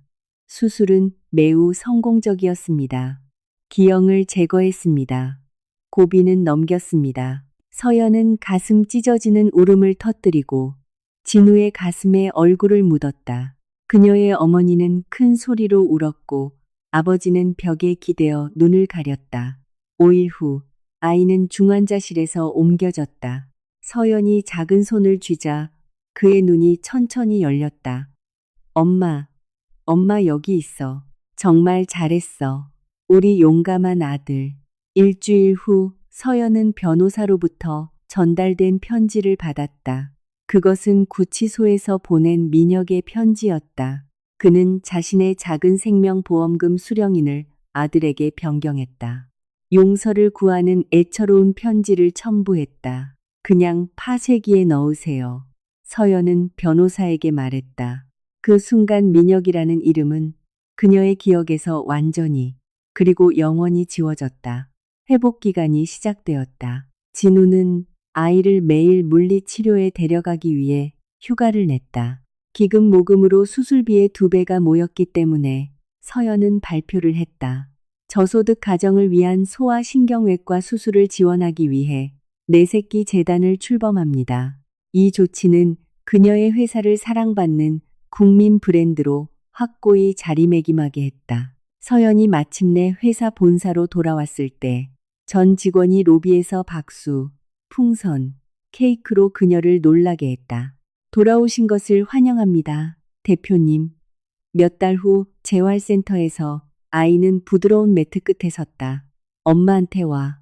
수술은 매우 성공적이었습니다. 기형을 제거했습니다. 고비는 넘겼습니다. 서연은 가슴 찢어지는 울음을 터뜨리고 진우의 가슴에 얼굴을 묻었다. 그녀의 어머니는 큰 소리로 울었고 아버지는 벽에 기대어 눈을 가렸다. 5일 후 아이는 중환자실에서 옮겨졌다. 서연이 작은 손을 쥐자 그의 눈이 천천히 열렸다. 엄마, 엄마 여기 있어. 정말 잘했어. 우리 용감한 아들. 일주일 후 서연은 변호사로부터 전달된 편지를 받았다. 그것은 구치소에서 보낸 민혁의 편지였다. 그는 자신의 작은 생명보험금 수령인을 아들에게 변경했다. 용서를 구하는 애처로운 편지를 첨부했다. 그냥 파쇄기에 넣으세요. 서연은 변호사에게 말했다. 그 순간 민혁이라는 이름은 그녀의 기억에서 완전히 그리고 영원히 지워졌다. 회복 기간이 시작되었다. 진우는 아이를 매일 물리치료에 데려가기 위해 휴가를 냈다. 기금 모금으로 수술비의 2배가 모였기 때문에 서연은 발표를 했다. 저소득 가정을 위한 소아신경외과 수술을 지원하기 위해 내 새끼 재단을 출범합니다. 이 조치는 그녀의 회사를 사랑받는 국민 브랜드로 확고히 자리매김하게 했다. 서연이 마침내 회사 본사로 돌아왔을 때 전 직원이 로비에서 박수, 풍선, 케이크로 그녀를 놀라게 했다. 돌아오신 것을 환영합니다, 대표님. 몇 달 후 재활센터에서 아이는 부드러운 매트 끝에 섰다. 엄마한테 와.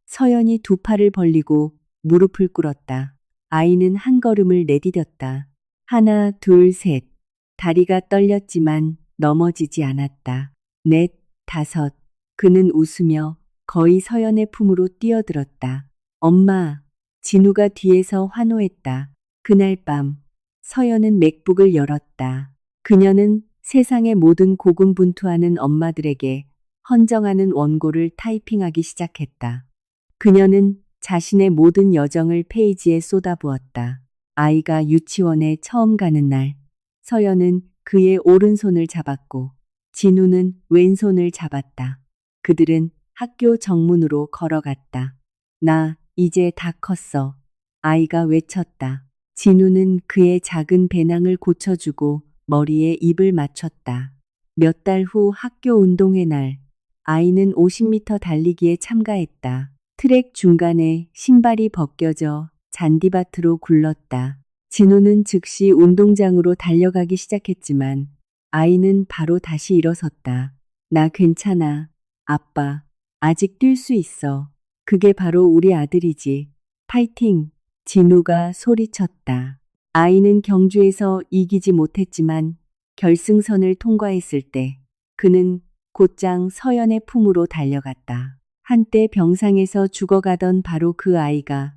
서연이 두 팔을 벌리고 무릎을 꿇었다. 아이는 한 걸음을 내디뎠다. 하나, 둘, 셋. 다리가 떨렸지만 넘어지지 않았다. 넷, 다섯. 그는 웃으며 거의 서연의 품으로 뛰어들었다. 엄마. 진우가 뒤에서 환호했다. 그날 밤 서연은 맥북을 열었다. 그녀는 세상의 모든 고군분투하는 엄마들에게 헌정하는 원고를 타이핑하기 시작했다. 그녀는 자신의 모든 여정을 페이지에 쏟아부었다. 아이가 유치원에 처음 가는 날, 서연은 그의 오른손을 잡았고 진우는 왼손을 잡았다. 그들은 학교 정문으로 걸어갔다. 나 이제 다 컸어. 아이가 외쳤다. 진우는 그의 작은 배낭을 고쳐주고 머리에 입을 맞췄다. 몇 달 후 학교 운동회 날, 아이는 50m 달리기에 참가했다. 트랙 중간에 신발이 벗겨져 잔디밭으로 굴렀다. 진우는 즉시 운동장으로 달려가기 시작했지만 아이는 바로 다시 일어섰다. 나 괜찮아. 아빠. 아직 뛸 수 있어. 그게 바로 우리 아들이지. 파이팅! 진우가 소리쳤다. 아이는 경주에서 이기지 못했지만 결승선을 통과했을 때 그는 곧장 서연의 품으로 달려갔다. 한때 병상에서 죽어가던 바로 그 아이가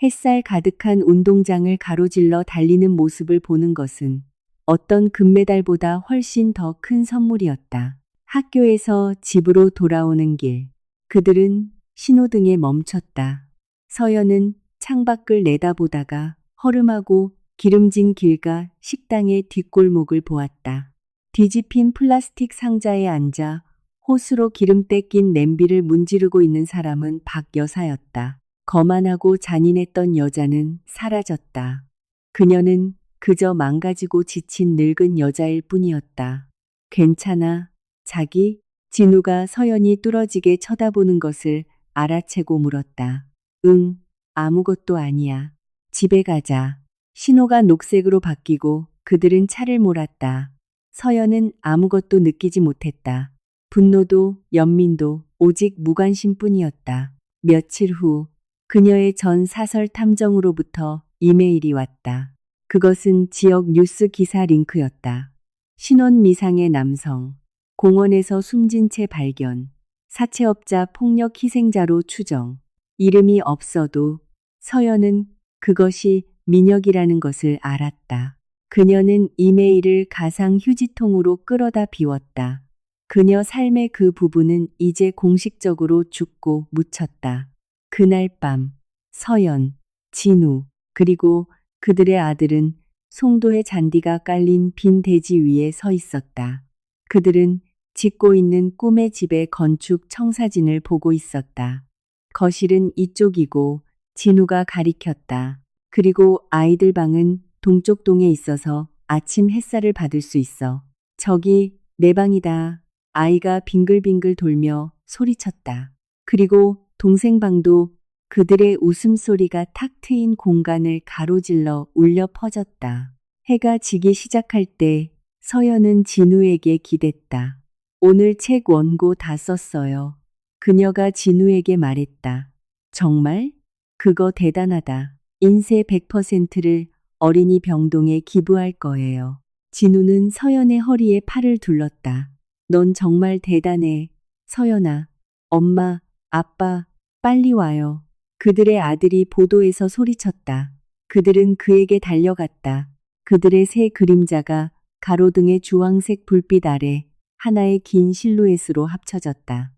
햇살 가득한 운동장을 가로질러 달리는 모습을 보는 것은 어떤 금메달보다 훨씬 더 큰 선물이었다. 학교에서 집으로 돌아오는 길, 그들은 신호등에 멈췄다. 서연은 창밖을 내다보다가 허름하고 기름진 길과 식당의 뒷골목을 보았다. 뒤집힌 플라스틱 상자에 앉아 호스로 기름때 낀 냄비를 문지르고 있는 사람은 박 여사였다. 거만하고 잔인했던 여자는 사라졌다. 그녀는 그저 망가지고 지친 늙은 여자일 뿐이었다. 괜찮아, 자기? 진우가 서연이 뚫어지게 쳐다보는 것을 알아채고 물었다. 응, 아무것도 아니야. 집에 가자. 신호가 녹색으로 바뀌고 그들은 차를 몰았다. 서연은 아무것도 느끼지 못했다. 분노도 연민도 오직 무관심뿐이었다. 며칠 후 그녀의 전 사설 탐정으로부터 이메일이 왔다. 그것은 지역 뉴스 기사 링크였다. 신원 미상의 남성, 공원에서 숨진 채 발견, 사채업자 폭력 희생자로 추정. 이름이 없어도 서연은 그것이 민혁이라는 것을 알았다. 그녀는 이메일을 가상 휴지통으로 끌어다 비웠다. 그녀 삶의 그 부분은 이제 공식적으로 죽고 묻혔다. 그날 밤 서연, 진우, 그리고 그들의 아들은 송도의 잔디가 깔린 빈 대지 위에 서 있었다. 그들은 짓고 있는 꿈의 집의 건축 청사진을 보고 있었다. 거실은 이쪽이고 진우가 가리켰다. 그리고 아이들 방은 동쪽 동에 있어서 아침 햇살을 받을 수 있어. 저기 내 방이다. 아이가 빙글빙글 돌며 소리쳤다. 그리고 동생 방도 그들의 웃음소리가 탁 트인 공간을 가로질러 울려 퍼졌다. 해가 지기 시작할 때 서연은 진우에게 기댔다. 오늘 책 원고 다 썼어요. 그녀가 진우에게 말했다. 정말? 그거 대단하다. 인세 100%를 어린이 병동에 기부할 거예요. 진우는 서연의 허리에 팔을 둘렀다. 넌 정말 대단해. 서연아, 엄마, 아빠, 빨리 와요. 그들의 아들이 보도에서 소리쳤다. 그들은 그에게 달려갔다. 그들의 새 그림자가 가로등의 주황색 불빛 아래 하나의 긴 실루엣으로 합쳐졌다.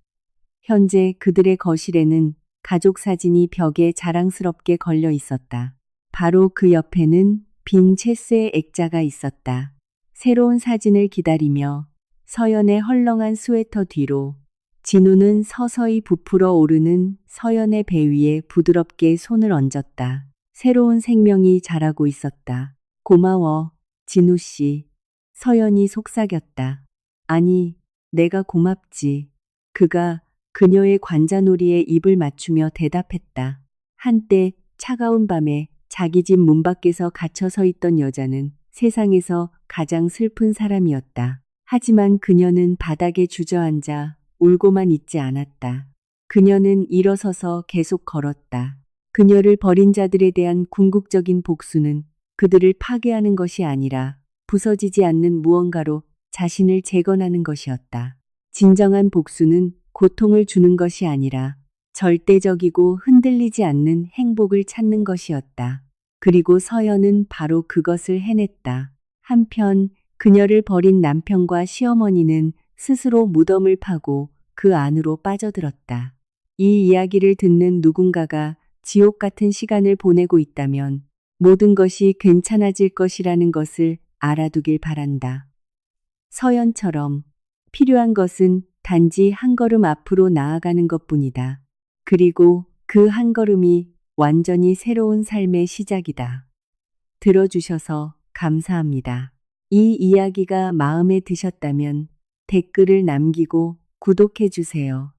현재 그들의 거실에는 가족 사진이 벽에 자랑스럽게 걸려 있었다. 바로 그 옆에는 빈 체스의 액자가 있었다. 새로운 사진을 기다리며 서연의 헐렁한 스웨터 뒤로 진우는 서서히 부풀어 오르는 서연의 배 위에 부드럽게 손을 얹었다. 새로운 생명이 자라고 있었다. 고마워, 진우 씨. 서연이 속삭였다. 아니, 내가 고맙지. 그가 그녀의 관자놀이에 입을 맞추며 대답했다. 한때 차가운 밤에 자기 집 문 밖에서 갇혀 서 있던 여자는 세상에서 가장 슬픈 사람이었다. 하지만 그녀는 바닥에 주저앉아 울고만 있지 않았다. 그녀는 일어서서 계속 걸었다. 그녀를 버린 자들에 대한 궁극적인 복수는 그들을 파괴하는 것이 아니라 부서지지 않는 무언가로 자신을 재건하는 것이었다. 진정한 복수는 고통을 주는 것이 아니라 절대적이고 흔들리지 않는 행복을 찾는 것이었다. 그리고 서연은 바로 그것을 해냈다. 한편 그녀를 버린 남편과 시어머니는 스스로 무덤을 파고 그 안으로 빠져들었다. 이 이야기를 듣는 누군가가 지옥 같은 시간을 보내고 있다면 모든 것이 괜찮아질 것이라는 것을 알아두길 바란다. 서연처럼 필요한 것은 단지 한 걸음 앞으로 나아가는 것뿐이다. 그리고 그 한 걸음이 완전히 새로운 삶의 시작이다. 들어주셔서 감사합니다. 이 이야기가 마음에 드셨다면 댓글을 남기고 구독해 주세요.